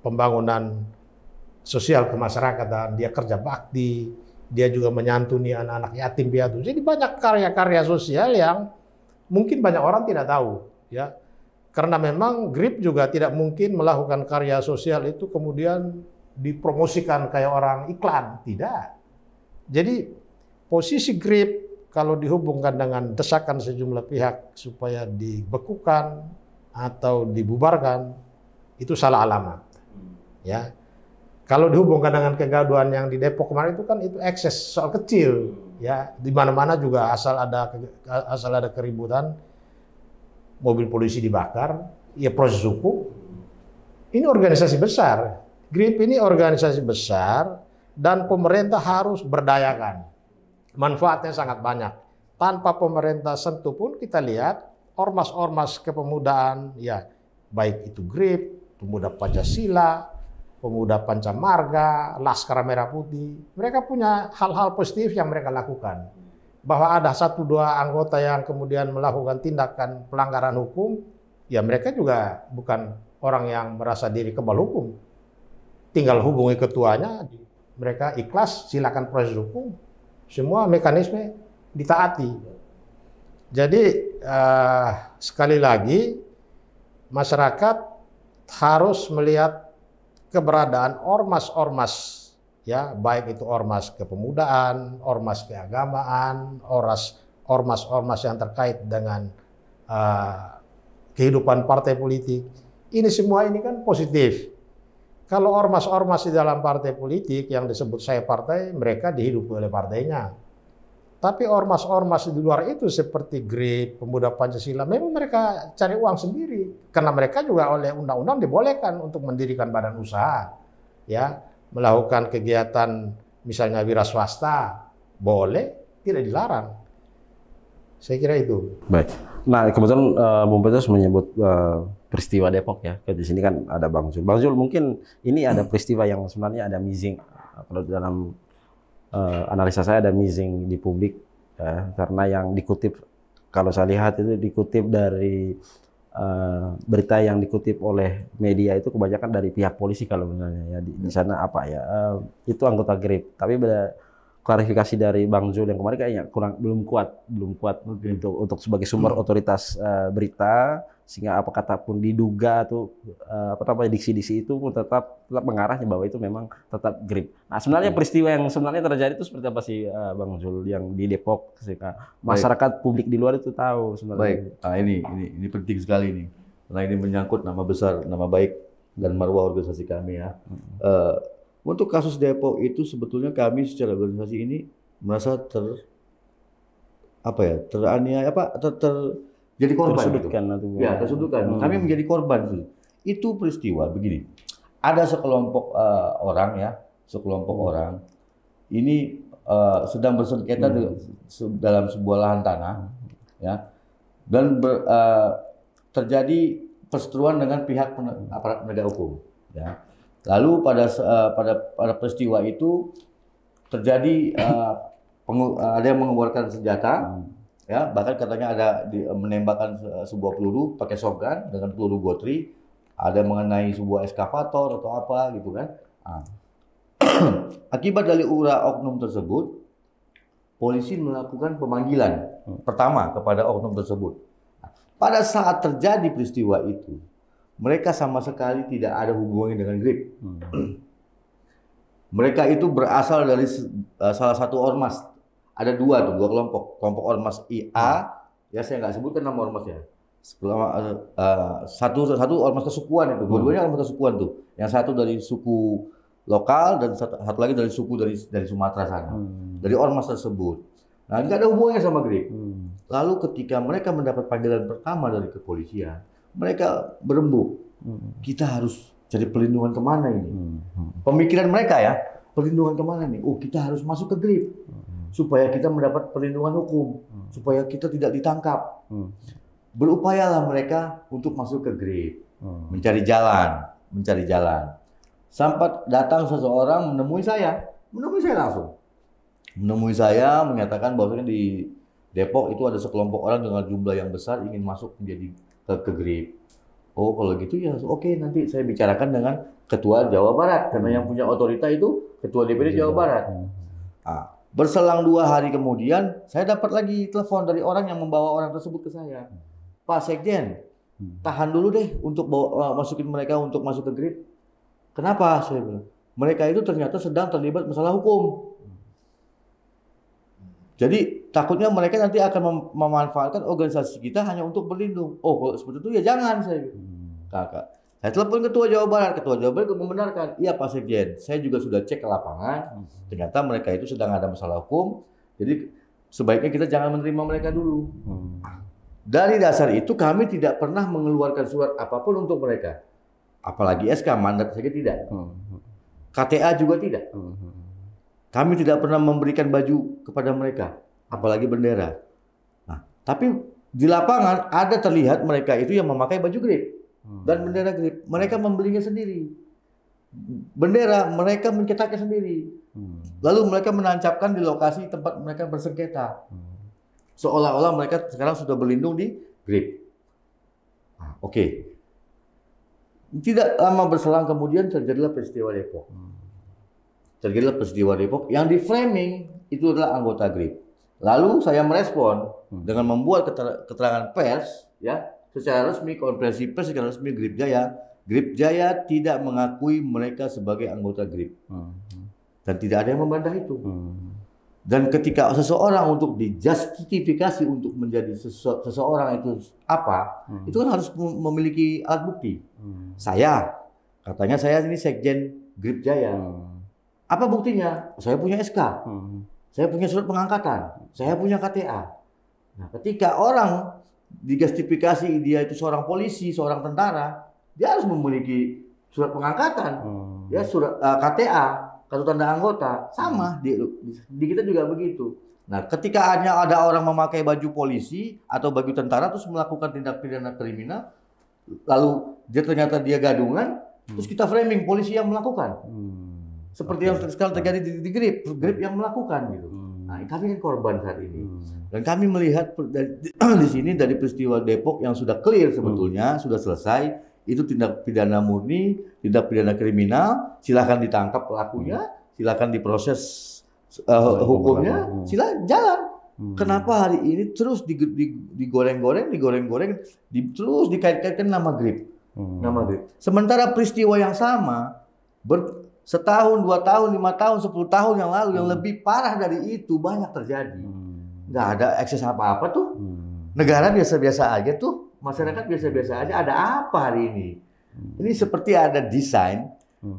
pembangunan sosial kemasyarakatan. Dia kerja bakti, dia juga menyantuni anak-anak yatim piatu. Jadi banyak karya-karya sosial yang mungkin banyak orang tidak tahu, ya. Karena memang Grip juga tidak mungkin melakukan karya sosial itu kemudian dipromosikan kayak orang iklan, tidak. Jadi posisi Grip kalau dihubungkan dengan desakan sejumlah pihak supaya dibekukan atau dibubarkan, itu salah alamat, ya. Kalau dihubungkan dengan kegaduhan yang di Depok kemarin itu kan itu ekses soal kecil, ya. Di mana-mana juga asal ada keributan, mobil polisi dibakar, ya proses hukum. Ini organisasi besar. Grip ini organisasi besar dan pemerintah harus berdayakan. Manfaatnya sangat banyak. Tanpa pemerintah sentuh pun kita lihat ormas-ormas kepemudaan, ya baik itu Grip, Pemuda Pancasila, Pemuda Pancamarga, Laskar Merah Putih, mereka punya hal-hal positif yang mereka lakukan. Bahwa ada 1-2 anggota yang kemudian melakukan tindakan pelanggaran hukum, ya mereka juga bukan orang yang merasa diri kebal hukum. Tinggal hubungi ketuanya, mereka ikhlas, silakan proses hukum. Semua mekanisme ditaati. Jadi sekali lagi masyarakat harus melihat keberadaan ormas-ormas, ya baik itu ormas kepemudaan, ormas keagamaan, ormas-ormas yang terkait dengan kehidupan partai politik. Ini semua ini kan positif. Kalau ormas-ormas di dalam partai politik yang disebut saya partai, mereka dihidupi oleh partainya. Tapi ormas-ormas di luar itu seperti Grip, Pemuda Pancasila, memang mereka cari uang sendiri. Karena mereka juga oleh undang-undang dibolehkan untuk mendirikan badan usaha, ya, melakukan kegiatan misalnya wira swasta, boleh. tidak dilarang. Saya kira itu. Baik. Nah, kebetulan Bung Petrus menyebut peristiwa Depok ya. Di sini kan ada Bang Zul. Bang Zul, mungkin ini ada peristiwa yang sebenarnya ada missing. Kalau dalam analisa saya ada missing di publik ya, karena yang dikutip, kalau saya lihat itu dikutip dari berita yang dikutip oleh media itu kebanyakan dari pihak polisi kalau misalnya ya di sana apa ya itu anggota GRIP. Tapi beda klarifikasi dari Bang Zul yang kemarin kayaknya belum kuat untuk sebagai sumber otoritas berita, sehingga apa kata pun diduga tuh diksi-diksi itu pun tetap mengarahnya bahwa itu memang tetap GRIP. Nah, sebenarnya peristiwa yang sebenarnya terjadi itu seperti apa sih Bang Zul yang di Depok, sehingga masyarakat publik di luar itu tahu sebenarnya. Baik. Nah, ini penting sekali nih. Karena ini menyangkut nama besar, nama baik dan marwah organisasi kami ya. Untuk kasus Depok itu sebetulnya kami secara organisasi ini merasa teraniaya jadi korban. Tersudutkan gitu. Ya, tersudutkan. Kami menjadi korban. Itu peristiwa begini. Ada sekelompok orang ini sedang bersengketa dalam sebuah lahan tanah, ya, dan terjadi perseteruan dengan pihak aparat penegak hukum, ya. Lalu pada peristiwa itu terjadi ada yang mengeluarkan senjata, ya, bahkan katanya ada menembakkan sebuah peluru pakai shotgun dengan peluru gotri, ada mengenai sebuah eskavator atau apa gitu kan. Akibat dari ulah oknum tersebut, polisi melakukan pemanggilan pertama kepada oknum tersebut. Pada saat terjadi peristiwa itu, mereka sama sekali tidak ada hubungannya dengan GRIP. Mereka itu berasal dari salah satu ormas. Ada dua kelompok. Kelompok ormas IA, ya saya nggak sebutkan nama ormasnya. Satu ormas kesukuan itu. Dua-duanya ormas kesukuan tuh. Yang satu dari suku lokal dan satu lagi dari suku dari Sumatera sana. Dari ormas tersebut. Nah, nggak ada hubungannya sama GRIP. Lalu ketika mereka mendapat panggilan pertama dari kepolisian, mereka berembuk, kita harus cari perlindungan kemana ini? Pemikiran mereka ya, perlindungan kemana nih? Oh, kita harus masuk ke GRIP supaya kita mendapat perlindungan hukum, supaya kita tidak ditangkap. Berupayalah mereka untuk masuk ke GRIP, mencari jalan. Sampai datang seseorang menemui saya langsung. Menemui saya menyatakan bahwasanya di Depok itu ada sekelompok orang dengan jumlah yang besar ingin masuk menjadi ke GRIP. Oh, kalau gitu ya oke, nanti saya bicarakan dengan Ketua Jawa Barat, karena yang punya otorita itu Ketua DPD Jawa Barat. Berselang 2 hari kemudian, saya dapat lagi telepon dari orang yang membawa orang tersebut ke saya. Pak Sekjen, tahan dulu deh untuk masukin mereka untuk masuk ke GRIP. Kenapa? Saya bilang, mereka itu ternyata sedang terlibat masalah hukum. Jadi takutnya mereka nanti akan memanfaatkan organisasi kita hanya untuk berlindung. Oh, kalau seperti itu ya jangan, saya bilang. Kakak. Saya telepon Ketua Jawa Barat membenarkan. Iya Pak Sekjen, saya juga sudah cek ke lapangan. Ternyata mereka itu sedang ada masalah hukum. Jadi sebaiknya kita jangan menerima mereka dulu. Dari dasar itu kami tidak pernah mengeluarkan surat apapun untuk mereka. Apalagi SK, mandat saja tidak. KTA juga tidak. Kami tidak pernah memberikan baju kepada mereka, apalagi bendera. Nah, tapi di lapangan ada terlihat mereka itu yang memakai baju GRIP dan bendera GRIP. Mereka membelinya sendiri. Bendera mereka mencetaknya sendiri. Lalu mereka menancapkan di lokasi tempat mereka bersengketa. Seolah-olah mereka sekarang sudah berlindung di GRIP. Oke. Tidak lama berselang kemudian terjadilah peristiwa Depok. Yang di framing itu adalah anggota GRIP. Lalu saya merespon dengan membuat keterangan pers, ya, secara resmi, konferensi pers secara resmi GRIP Jaya tidak mengakui mereka sebagai anggota GRIP. Dan tidak ada yang membantah itu. Dan ketika seseorang untuk dijustifikasi untuk menjadi seseorang itu apa, itu kan harus memiliki alat bukti. Katanya saya ini Sekjen GRIP Jaya. Apa buktinya? Saya punya SK, saya punya surat pengangkatan, saya punya KTA. Nah, ketika orang dijustifikasi dia itu seorang polisi, seorang tentara, dia harus memiliki surat pengangkatan, ya, surat KTA, kartu tanda anggota, sama di kita juga begitu. Nah, ketika ada orang memakai baju polisi atau baju tentara terus melakukan tindak pidana kriminal, lalu ternyata dia gadungan, terus kita framing polisi yang melakukan. Seperti yang sekarang terjadi di Grip yang melakukan gitu. Nah, kami kan korban saat ini. Dan kami melihat di sini dari peristiwa Depok yang sudah clear sebetulnya, sudah selesai, itu tindak pidana murni, tindak pidana kriminal, silakan ditangkap pelakunya, silakan diproses hukumnya, silakan jalan. Kenapa hari ini terus digoreng-goreng, terus dikait-kaitkan nama Grip. Nama Grip. Sementara peristiwa yang sama setahun, 2 tahun, 5 tahun, 10 tahun yang lalu yang lebih parah dari itu banyak terjadi. Nggak ada ekses apa-apa tuh. Negara biasa-biasa aja tuh. Masyarakat biasa-biasa aja. Ada apa hari ini? Ini seperti ada desain,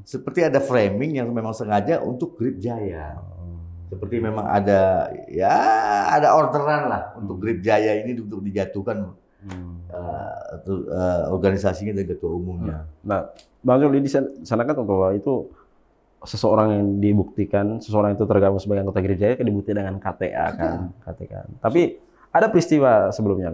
seperti ada framing yang memang sengaja untuk Grip Jaya. Seperti memang ada orderan lah untuk Grip Jaya ini untuk dijatuhkan organisasinya dan ketua umumnya. Nah, Bang Juli di sana kan bahwa itu seseorang yang dibuktikan, seseorang itu tergabung sebagai anggota Grip Jaya dibuktikan dengan KTA kan. Tapi ada peristiwa sebelumnya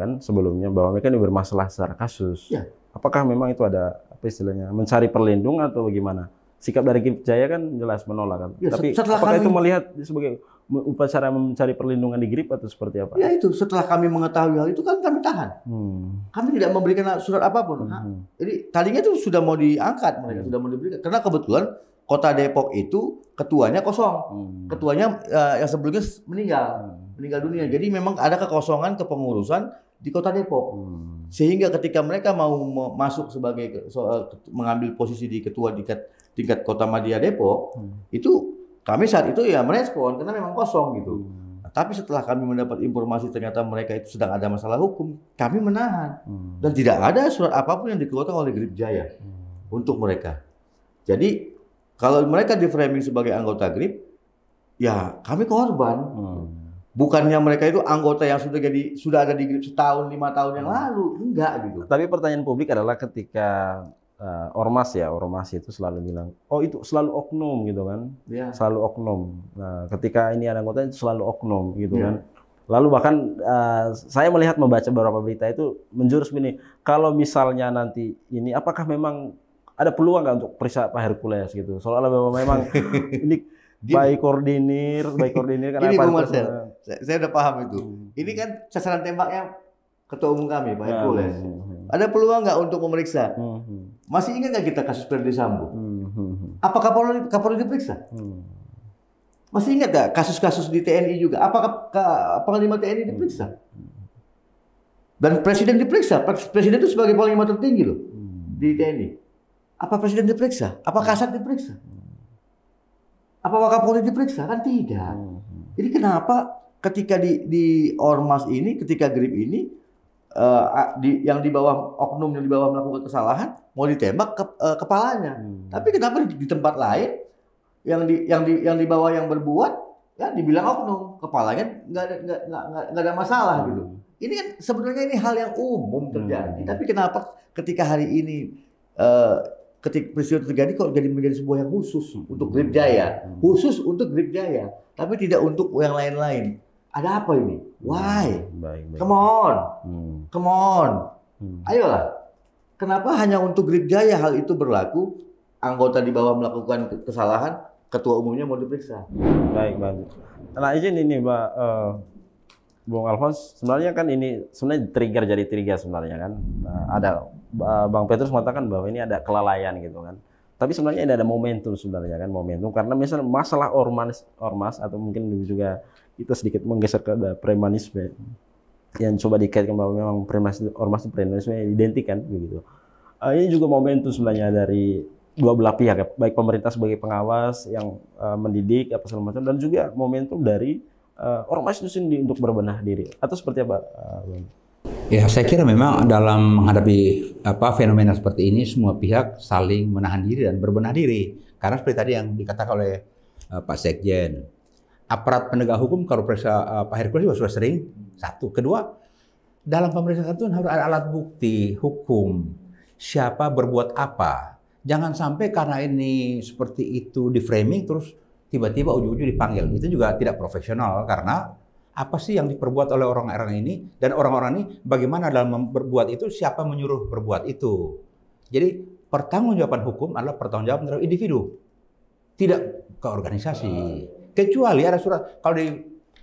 bahwa mereka ini bermasalah secara kasus. Ya. Apakah memang itu ada apa istilahnya mencari perlindungan atau bagaimana? Sikap dari Grip Jaya kan jelas menolak kan. Ya, tapi apakah itu melihat sebagai upacara mencari perlindungan di Grip atau seperti apa? Ya itu setelah kami mengetahui hal itu kan kami tahan. Kami tidak memberikan surat apapun. Jadi tadinya itu sudah mau diangkat mereka sudah mau diberikan karena kebetulan Kota Depok itu ketuanya kosong. Ketuanya yang sebelumnya meninggal dunia. Jadi memang ada kekosongan kepengurusan di Kota Depok. Sehingga ketika mereka mau masuk sebagai mengambil posisi di ketua tingkat Kota Madya Depok, itu kami saat itu ya merespon karena memang kosong gitu. Nah, tapi setelah kami mendapat informasi ternyata mereka itu sedang ada masalah hukum, kami menahan dan tidak ada surat apapun yang dikeluarkan oleh Grip Jaya untuk mereka. Jadi kalau mereka di framing sebagai anggota Grip, ya kami korban. Bukannya mereka itu anggota yang sudah ada di Grip setahun, 5 tahun yang lalu, enggak gitu. Tapi pertanyaan publik adalah ketika ormas itu selalu bilang, oh itu selalu oknum gitu kan, selalu oknum. Nah, ketika ini ada anggota itu selalu oknum gitu kan. Lalu bahkan saya membaca beberapa berita itu menjurus begini, kalau misalnya nanti ini, apakah memang ada peluang nggak untuk periksa Pak Hercules gitu? Soalnya memang ini baik koordinir kan ini Bung Marcel, saya udah paham itu. Ini kan sasaran tembaknya ketua umum kami Pak Hercules. Ada peluang nggak untuk memeriksa? Masih ingat nggak kita kasus Ferdi Sambo? Apakah Kapolri diperiksa? Masih ingat nggak kasus-kasus di TNI juga? Apakah Panglima TNI diperiksa? Dan Presiden diperiksa. Presiden itu sebagai Panglima tertinggi loh di TNI. Apa Presiden diperiksa? Apa Kasat diperiksa? Apa Wakapolri diperiksa? Kan tidak. Jadi kenapa ketika di Ormas ini, ketika Grip ini, yang di bawah oknum yang di bawah melakukan kesalahan mau ditembak kepalanya. Tapi kenapa di tempat lain yang di bawah yang berbuat ya dibilang oknum, kepalanya nggak ada masalah gitu. Ini kan sebenarnya ini hal yang umum terjadi. Tapi kenapa ketika hari ini ketika peristiwa terjadi kok jadi menjadi sebuah yang khusus untuk Grip Jaya, khusus untuk Grip Jaya, tapi tidak untuk yang lain-lain. Ada apa ini? Why? Come on. Ayolah. Kenapa hanya untuk Grip Jaya hal itu berlaku? Anggota di bawah melakukan kesalahan, ketua umumnya mau diperiksa. Baik. Nah izin ini Pak Bung Alphonse, sebenarnya kan ini sebenarnya jadi trigger sebenarnya kan. Ada Bang Petrus mengatakan bahwa ini ada kelalaian gitu kan. Tapi sebenarnya ini ada momentum sebenarnya kan, karena misalnya masalah ormas atau mungkin juga kita sedikit menggeser ke premanisme yang coba dikaitkan bahwa memang ormas itu premanisme identik kan begitu. Ini juga momentum sebenarnya dari dua belah pihak ya, baik pemerintah sebagai pengawas yang mendidik apa segala macam dan juga momentum dari ormas itu sendiri untuk berbenah diri atau seperti apa? Ya, saya kira memang dalam menghadapi fenomena seperti ini semua pihak saling menahan diri dan berbenah diri. Karena seperti tadi yang dikatakan oleh Pak Sekjen, aparat penegak hukum kalau periksa Pak Hercules juga sudah sering. Satu, kedua, dalam pemeriksaan itu harus ada alat bukti hukum. Siapa berbuat apa? Jangan sampai karena ini seperti itu di framing terus tiba-tiba ujung-ujung dipanggil. Itu juga tidak profesional karena Apa sih yang diperbuat oleh orang-orang ini, dan orang-orang ini bagaimana dalam berbuat itu, siapa menyuruh berbuat itu. Jadi pertanggungjawaban hukum adalah pertanggungjawaban terhadap individu, tidak ke organisasi. Kecuali ada surat, kalau di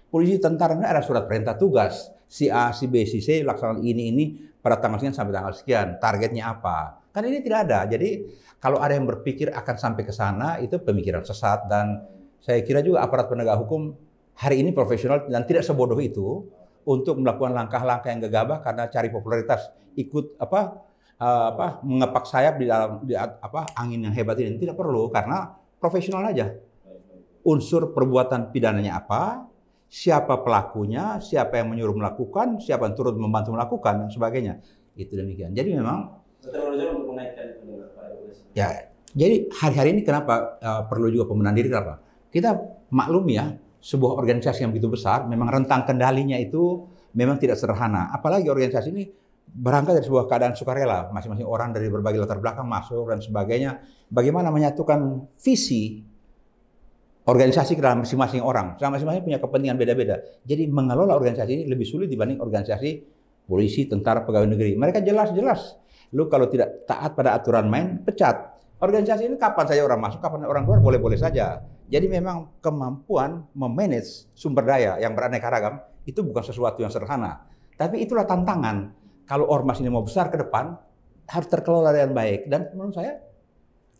polisi tentara ini ada surat perintah tugas, si A, si B, si C laksanakan ini pada tanggal sekian sampai tanggal sekian, targetnya apa. Kan ini tidak ada. Jadi kalau ada yang berpikir akan sampai ke sana, itu pemikiran sesat. Dan saya kira juga aparat penegak hukum hari ini profesional dan tidak sebodoh itu untuk melakukan langkah-langkah yang gegabah karena cari popularitas, ikut mengepak sayap di dalam angin yang hebat ini. Tidak perlu, karena profesional aja. Unsur perbuatan pidananya apa, siapa pelakunya, siapa yang menyuruh melakukan, siapa yang turut membantu melakukan, dan sebagainya. Itu demikian. Jadi memang ya, jadi hari-hari ini kenapa perlu juga pembenahan diri, kenapa? Kita maklum ya, sebuah organisasi yang begitu besar, memang rentang kendalinya itu memang tidak sederhana. Apalagi organisasi ini berangkat dari sebuah keadaan sukarela, masing-masing orang dari berbagai latar belakang masuk dan sebagainya. Bagaimana menyatukan visi organisasi ke dalam masing-masing orang, masing-masing punya kepentingan beda-beda. Jadi mengelola organisasi ini lebih sulit dibanding organisasi polisi, tentara, pegawai negeri. Mereka jelas-jelas. Lu kalau tidak taat pada aturan main, pecat. Organisasi ini kapan saja orang masuk, kapan orang keluar, boleh-boleh saja. Jadi memang kemampuan memanage sumber daya yang beraneka ragam itu bukan sesuatu yang sederhana. Tapi itulah tantangan. Kalau ormas ini mau besar ke depan, harus terkelola dengan baik. Dan menurut saya,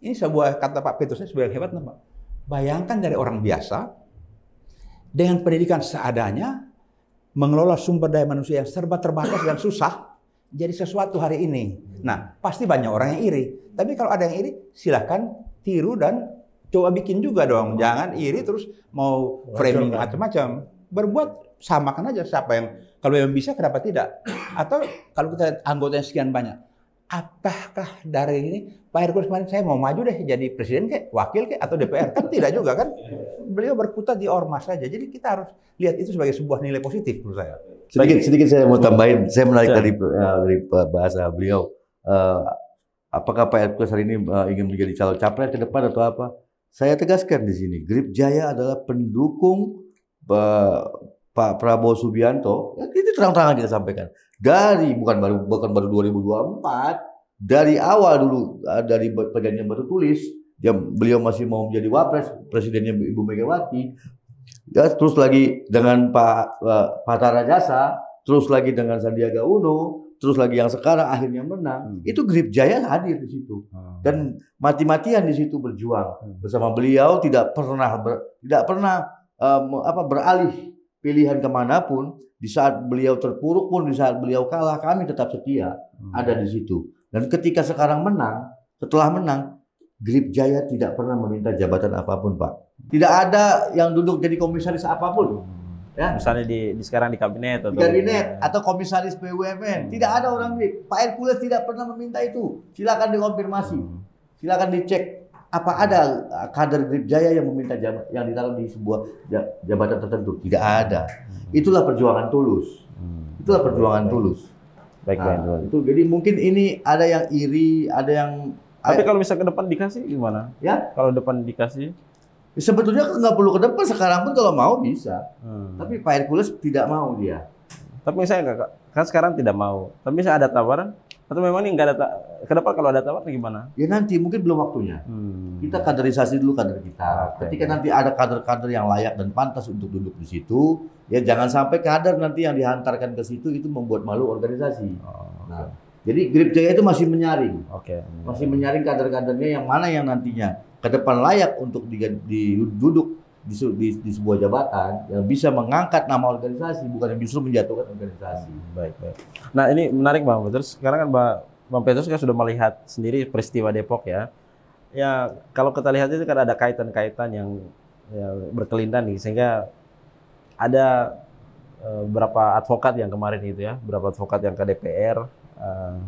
ini sebuah kata Pak Petrusnya sebuah hebat. Bayangkan dari orang biasa, dengan pendidikan seadanya, mengelola sumber daya manusia yang serba terbatas dan susah, jadi sesuatu hari ini. Nah, pasti banyak orang yang iri. Tapi kalau ada yang iri, silakan tiru dan coba bikin juga dong. Jangan iri terus mau framing macam-macam. Berbuat, samakan aja siapa yang, kalau yang bisa kenapa tidak? Atau kalau kita anggotanya sekian banyak, apakah dari ini Pak Hercules kemarin saya mau maju deh jadi presiden kek, wakil kek, atau DPR? Kan tidak juga kan? Beliau berkutat di ormas saja. Jadi kita harus lihat itu sebagai sebuah nilai positif menurut saya. Sedikit saya mau tambahin, saya menarik dari bahasa beliau. Apakah Pak Hercules hari ini ingin menjadi calon capres ke depan atau apa? Saya tegaskan di sini, Grip Jaya adalah pendukung Pak Prabowo Subianto. Ya, itu terang-terangan kita sampaikan. Bukan baru 2024, dari awal dulu, dari perjanjian batu tulis, beliau masih mau menjadi wapres, presidennya Ibu Megawati. Ya, terus lagi dengan Pak Hatta Rajasa, terus lagi dengan Sandiaga Uno, terus lagi yang sekarang akhirnya menang. Itu Grip Jaya hadir di situ dan mati-matian di situ berjuang bersama beliau, tidak pernah beralih pilihan kemanapun. Di saat beliau terpuruk pun, di saat beliau kalah, kami tetap setia ada di situ. Dan ketika sekarang menang, setelah menang, Grip Jaya tidak pernah meminta jabatan apapun, Pak. Tidak ada yang duduk jadi komisaris apapun. Ya. Misalnya sekarang di kabinet atau komisaris BUMN, tidak ada orang Grip. Pak Hercules tidak pernah meminta itu. Silakan dikonfirmasi, silakan dicek. Apa ada kader Grip Jaya yang meminta yang ditaruh di sebuah jabatan tertentu? Tidak ada. Itulah perjuangan tulus. Itulah perjuangan tulus. Baik. Itu jadi mungkin ini ada yang iri, ada yang. Tapi kalau misalnya ke depan dikasih gimana? Ya? Kalau depan dikasih? Sebetulnya nggak perlu ke depan, sekarang pun kalau mau bisa. Tapi Pak Hercules tidak mau dia. Tapi misalnya kan sekarang tidak mau. Tapi misalnya ada tawaran, atau memang ini nggak ada ke depan kalau ada tawaran gimana? Ya nanti mungkin belum waktunya. Kita kaderisasi dulu kader kita. Ketika nanti ada kader-kader yang layak dan pantas untuk duduk di situ, ya jangan sampai kader nanti yang dihantarkan ke situ itu membuat malu organisasi. Nah, jadi Grip Jaya itu masih menyaring. Masih menyaring kader-kadernya yang mana yang nantinya ke depan layak untuk duduk di sebuah jabatan yang bisa mengangkat nama organisasi, bukan yang justru menjatuhkan organisasi. Baik. Nah ini menarik Bang Petrus. Sekarang kan Bang Petrus kan sudah melihat sendiri peristiwa Depok ya. Ya kalau kita lihat itu kan ada kaitan-kaitan yang berkelindan nih, sehingga ada beberapa advokat yang kemarin itu ya, beberapa advokat yang ke DPR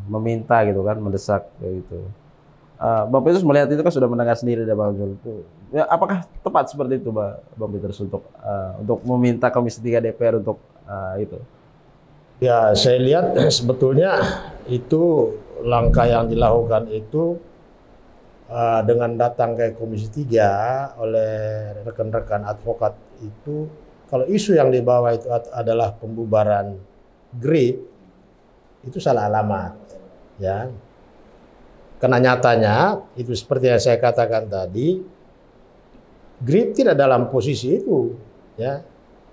meminta gitu kan, mendesak gitu. Bang Petrus melihat itu kan sudah mendengar sendiri dari Bang Jul itu. Ya, apakah tepat seperti itu Bang Petrus untuk meminta Komisi 3 DPR untuk itu? Ya, saya lihat sebetulnya itu langkah yang dilakukan itu dengan datang ke Komisi 3 oleh rekan-rekan advokat itu kalau isu yang dibawa itu adalah pembubaran GRIP, itu salah alamat, ya. Karena nyatanya itu seperti yang saya katakan tadi, GRIP tidak dalam posisi itu, ya.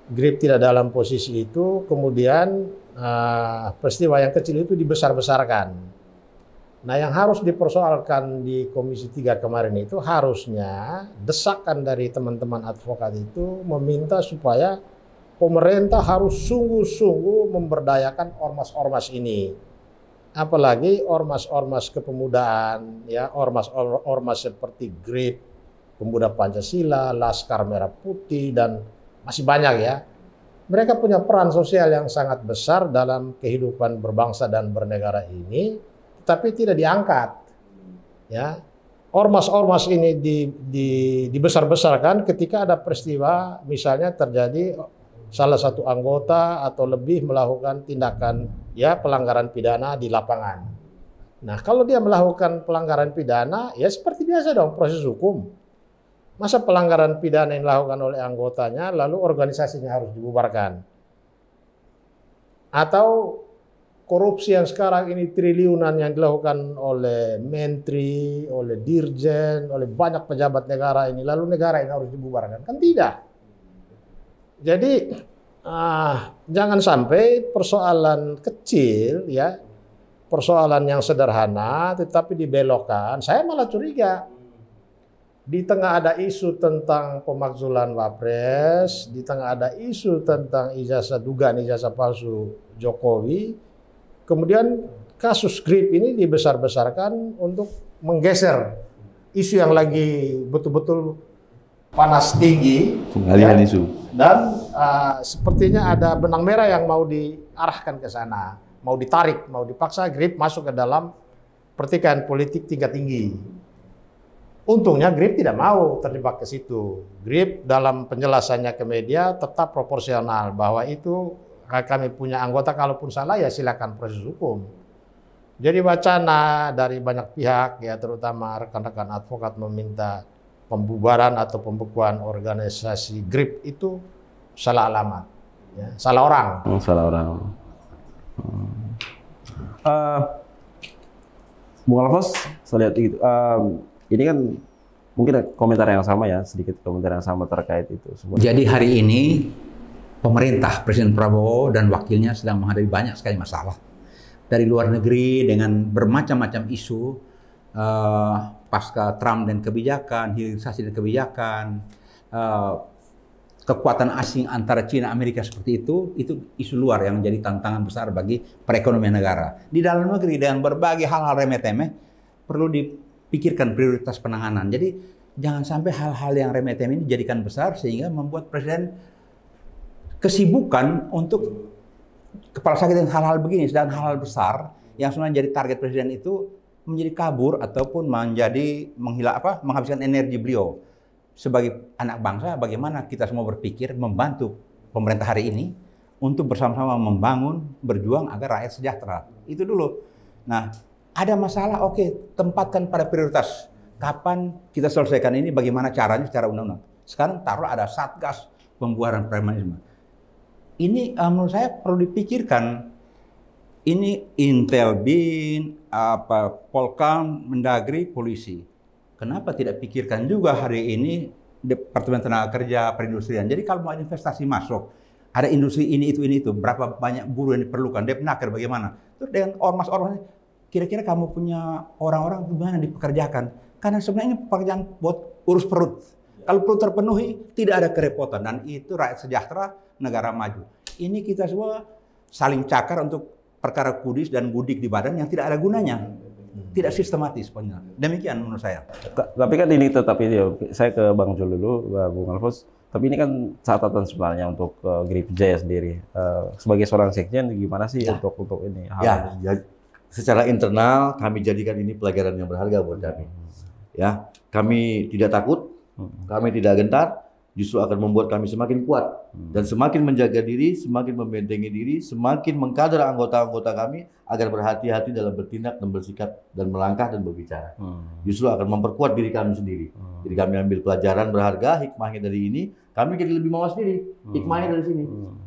GRIP tidak dalam posisi itu, kemudian peristiwa yang kecil itu dibesar-besarkan. Nah, yang harus dipersoalkan di Komisi 3 kemarin itu harusnya desakan dari teman-teman advokat itu meminta supaya pemerintah harus sungguh-sungguh memberdayakan ormas-ormas ini. Apalagi ormas-ormas kepemudaan, ya, ormas-ormas seperti GRIP, Pemuda Pancasila, Laskar Merah Putih, dan masih banyak ya. Mereka punya peran sosial yang sangat besar dalam kehidupan berbangsa dan bernegara ini, tapi tidak diangkat. Ya, ormas-ormas ini dibesar-besarkan ketika ada peristiwa, misalnya terjadi salah satu anggota atau lebih melakukan tindakan ya pelanggaran pidana di lapangan. Nah, kalau dia melakukan pelanggaran pidana, ya seperti biasa dong proses hukum. Masa pelanggaran pidana yang dilakukan oleh anggotanya lalu organisasinya harus dibubarkan? Atau korupsi yang sekarang ini triliunan yang dilakukan oleh menteri, oleh dirjen, oleh banyak pejabat negara ini, lalu negara ini harus dibubarkan? Kan tidak. Jadi jangan sampai persoalan kecil, ya, persoalan yang sederhana, tetapi dibelokkan. Saya malah curiga. Di tengah ada isu tentang pemakzulan Wapres, di tengah ada isu tentang dugaan ijazah palsu Jokowi, kemudian kasus GRIP ini dibesar-besarkan untuk menggeser isu yang lagi betul-betul panas tinggi. Pengalihan isu. Dan sepertinya ada benang merah yang mau diarahkan ke sana, mau ditarik, mau dipaksa GRIP masuk ke dalam pertikaian politik tingkat tinggi. Untungnya GRIP tidak mau terjebak ke situ. GRIP dalam penjelasannya ke media tetap proporsional, bahwa itu kami punya anggota, kalaupun salah ya silakan proses hukum. Jadi wacana dari banyak pihak, ya terutama rekan-rekan advokat, meminta pembubaran atau pembekuan organisasi GRIP itu salah alamat, ya, salah orang. Salah orang. Bung Alfons, saya lihat gitu. Ini kan mungkin komentar yang sama ya, sedikit komentar yang sama terkait itu. Jadi hari ini pemerintah, Presiden Prabowo dan wakilnya sedang menghadapi banyak sekali masalah. Dari luar negeri dengan bermacam-macam isu, pasca Trump dan kebijakan, hilirisasi dan kebijakan, kekuatan asing antara Cina Amerika seperti itu isu luar yang menjadi tantangan besar bagi perekonomian negara. Di dalam negeri dengan berbagai hal-hal remeh-temeh perlu dipikirkan prioritas penanganan. Jadi jangan sampai hal-hal yang remeh-temeh ini dijadikan besar sehingga membuat Presiden kesibukan untuk kepala sakit dengan hal-hal begini, sedangkan hal-hal besar yang sebenarnya jadi target Presiden itu menjadi kabur ataupun menjadi menghabiskan energi beliau. Sebagai anak bangsa, bagaimana kita semua berpikir membantu pemerintah hari ini untuk bersama-sama membangun, berjuang agar rakyat sejahtera. Itu dulu. Nah, ada masalah, oke, tempatkan pada prioritas. Kapan kita selesaikan ini, bagaimana caranya secara undang-undang. Sekarang taruh ada Satgas Pembubaran Premanisme. Ini menurut saya perlu dipikirkan. Ini Intel, BIN, Polkam, Mendagri, polisi. Kenapa tidak pikirkan juga hari ini Departemen Tenaga Kerja, Perindustrian. Jadi kalau mau investasi masuk, ada industri ini, itu, berapa banyak buruh yang diperlukan, Depnaker bagaimana. Terus dengan ormas-ormas, kira-kira kamu punya orang-orang gimana dipekerjakan. Karena sebenarnya ini pekerjaan buat urus perut. Kalau perut terpenuhi, tidak ada kerepotan. Dan itu rakyat sejahtera, negara maju. Ini kita semua saling cakar untuk perkara kudis dan gudik di badan yang tidak ada gunanya. Tidak sistematis. Demikian menurut saya. Tapi kan ini tetap ini, saya ke Bang Jul dulu, Bung Alfons. Tapi ini kan catatan sebenarnya untuk GRIP Jaya sendiri. Sebagai seorang sekjen, gimana sih untuk ini? Ya, secara internal kami jadikan ini pelajaran yang berharga buat kami. Ya, kami tidak takut, kami tidak gentar, justru akan membuat kami semakin kuat dan semakin menjaga diri, semakin membentengi diri, semakin mengkader anggota-anggota kami agar berhati-hati dalam bertindak dan bersikap dan melangkah dan berbicara. Justru akan memperkuat diri kami sendiri. Jadi kami ambil pelajaran berharga, hikmahnya dari ini, kami jadi lebih mawas diri. Hikmahnya dari sini.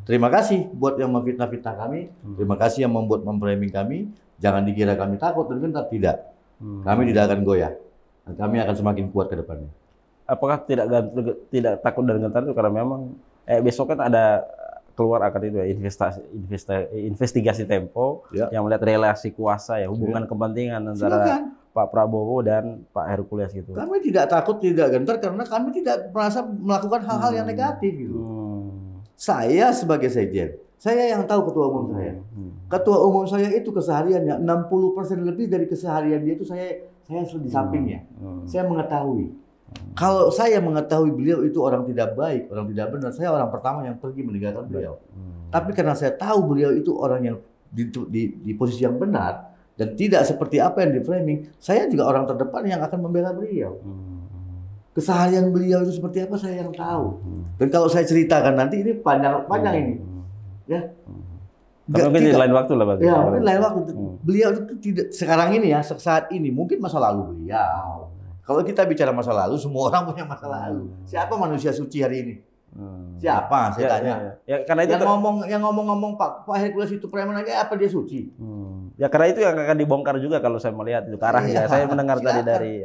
Terima kasih buat yang memfitnah-fitnah kami. Terima kasih yang membuat memframing kami. Jangan dikira kami takut dan gentar, tidak. Kami tidak akan goyah. Dan kami akan semakin kuat ke depannya. Apakah tidak takut dan gentar itu karena memang besok kan ada keluar akan itu ya, investigasi Tempo yang melihat relasi kuasa ya, hubungan kepentingan antara Pak Prabowo dan Pak Hercules gitu. Kami tidak takut, tidak gentar karena kami tidak merasa melakukan hal-hal yang negatif gitu. Saya sebagai sekjen, saya yang tahu ketua umum saya. Ketua umum saya itu kesehariannya 60% lebih dari keseharian dia itu saya selalu di sampingnya. Saya mengetahui. Kalau saya mengetahui beliau itu orang tidak baik, orang tidak benar, saya orang pertama yang pergi meninggalkan beliau. Tapi karena saya tahu beliau itu orang yang di posisi yang benar dan tidak seperti apa yang di framing, saya juga orang terdepan yang akan membela beliau. Keseharian beliau itu seperti apa saya yang tahu. Dan kalau saya ceritakan nanti ini panjang ini, ya. Mungkin di lain waktu lah, Bang. Ya, mungkin lain waktu. Beliau itu tidak sekarang ini ya, saat ini mungkin masa lalu beliau. Kalau kita bicara masa lalu, semua orang punya masa lalu. Siapa manusia suci hari ini? Siapa? Saya tanya. Ya, karena itu yang ngomong Pak Hercules itu preman aja, apa dia suci? Ya karena itu yang akan dibongkar juga kalau saya melihat itu arahnya. Saya mendengar tadi dari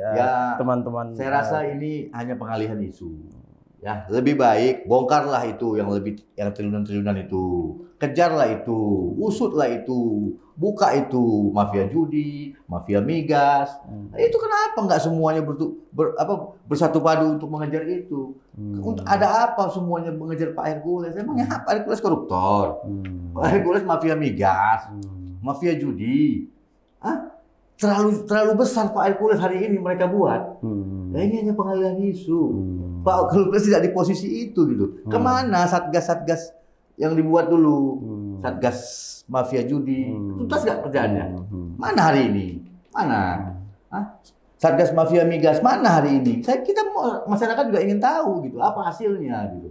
teman-teman. Saya rasa ini hanya pengalihan isu. Ya, lebih baik bongkarlah itu yang triliunan itu. Kejarlah itu, usutlah itu, buka itu mafia judi, mafia migas. Itu kenapa nggak semuanya bersatu padu untuk mengejar itu? Ada apa semuanya mengejar Pak Hercules? Emangnya Pak Hercules koruptor? Pak Hercules mafia migas, mafia judi. Terlalu besar Pak Hercules hari ini mereka buat. Ini hanya pengalihan isu. Pak Hercules tidak di posisi itu gitu. Kemana satgas-satgas yang dibuat dulu? Satgas mafia judi. Tuntas nggak kerjaannya? Mana hari ini? Mana? Satgas mafia migas mana hari ini? Kita masyarakat juga ingin tahu gitu. Apa hasilnya gitu.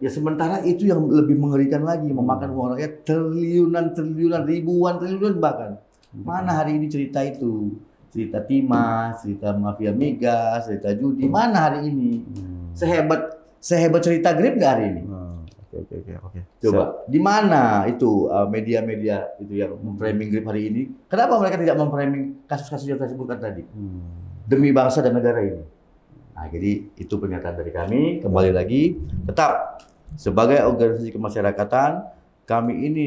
Ya sementara itu yang lebih mengerikan lagi, memakan uang rakyat triliunan, ribuan triliun bahkan. Mana hari ini cerita itu? Cerita timah, cerita mafia migas, cerita judi. Mana hari ini? Sehebat cerita Grip nggak hari ini? Oke. Coba, di mana itu media-media itu yang memframing Grip hari ini? Kenapa mereka tidak memframing kasus-kasus yang saya sebutkan tadi? Demi bangsa dan negara ini. Nah, jadi itu pernyataan dari kami. Kembali lagi, tetap sebagai organisasi kemasyarakatan, kami ini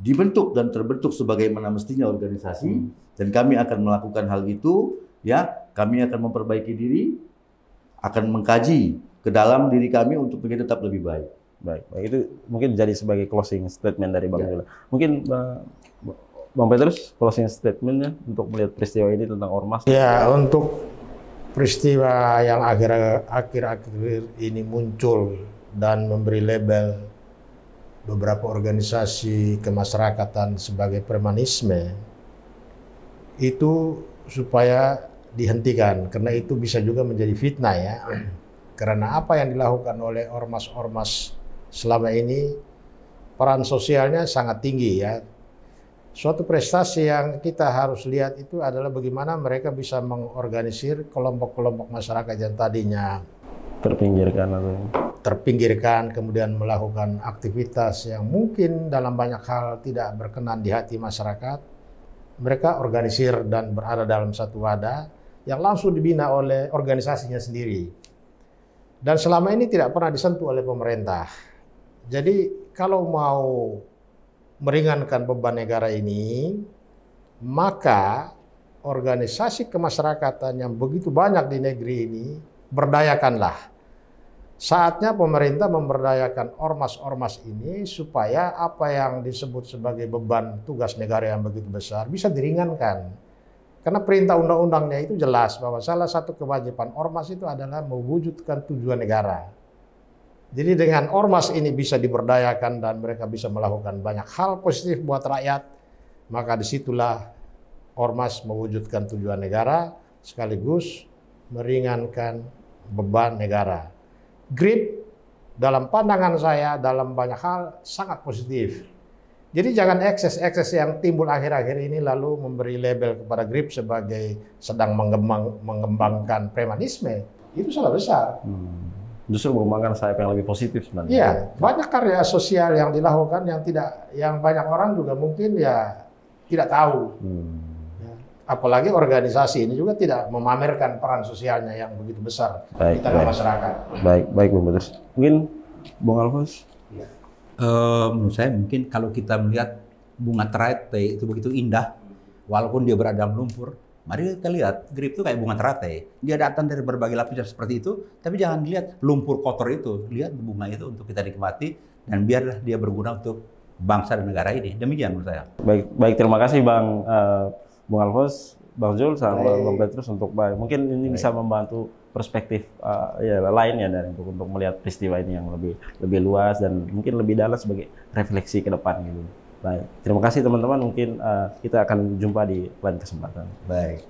dibentuk dan terbentuk sebagaimana mestinya organisasi, dan kami akan melakukan hal itu, ya. Kami akan memperbaiki diri, akan mengkaji ke dalam diri kami untuk menjadi tetap lebih baik. Baik, itu mungkin jadi sebagai closing statement dari Bang Yula. Mungkin Bang Petrus closing statementnya untuk melihat peristiwa ini tentang ormas. Ya, untuk peristiwa yang akhir-akhir ini muncul dan memberi label beberapa organisasi kemasyarakatan sebagai premanisme, itu supaya dihentikan, karena itu bisa juga menjadi fitnah ya. Karena apa yang dilakukan oleh ormas-ormas selama ini, peran sosialnya sangat tinggi ya. Suatu prestasi yang kita harus lihat itu adalah bagaimana mereka bisa mengorganisir kelompok-kelompok masyarakat yang tadinya terpinggirkan, kemudian melakukan aktivitas yang mungkin dalam banyak hal tidak berkenan di hati masyarakat. Mereka organisir dan berada dalam satu wadah yang langsung dibina oleh organisasinya sendiri. Dan selama ini tidak pernah disentuh oleh pemerintah. Jadi kalau mau meringankan beban negara ini, maka organisasi kemasyarakatan yang begitu banyak di negeri ini, berdayakanlah. Saatnya pemerintah memberdayakan ormas-ormas ini supaya apa yang disebut sebagai beban tugas negara yang begitu besar bisa diringankan. Karena perintah undang-undangnya itu jelas bahwa salah satu kewajiban ormas itu adalah mewujudkan tujuan negara. Jadi dengan ormas ini bisa diberdayakan dan mereka bisa melakukan banyak hal positif buat rakyat, maka disitulah ormas mewujudkan tujuan negara sekaligus meringankan beban negara. Grip dalam pandangan saya dalam banyak hal sangat positif. Jadi jangan ekses-ekses yang timbul akhir-akhir ini lalu memberi label kepada Grip sebagai sedang mengembangkan premanisme. Itu salah besar. justru mengembangkan sayap yang lebih positif sebenarnya. Iya, banyak karya sosial yang dilakukan yang banyak orang juga mungkin ya tidak tahu. Ya. Apalagi organisasi ini juga tidak memamerkan peran sosialnya yang begitu besar di tengah masyarakat. Baik, Bung Petrus. Mungkin Bung Alfons? Menurut saya mungkin kalau kita melihat bunga teratai itu begitu indah, walaupun dia berada dalam lumpur, mari kita lihat grip itu kayak bunga teratai. Dia datang dari berbagai lapisan seperti itu, tapi jangan lihat lumpur kotor itu. Lihat bunga itu untuk kita nikmati dan biarlah dia berguna untuk bangsa dan negara ini. Demikian menurut saya. Baik, terima kasih Bung Alfons, Bang Zul, sama Bang Petrus untuk mungkin ini bisa membantu perspektif lainnya dari untuk melihat peristiwa ini yang lebih luas dan mungkin lebih dalam sebagai refleksi ke depan gitu. Baik, terima kasih teman-teman. Mungkin kita akan jumpa di lain kesempatan. Baik.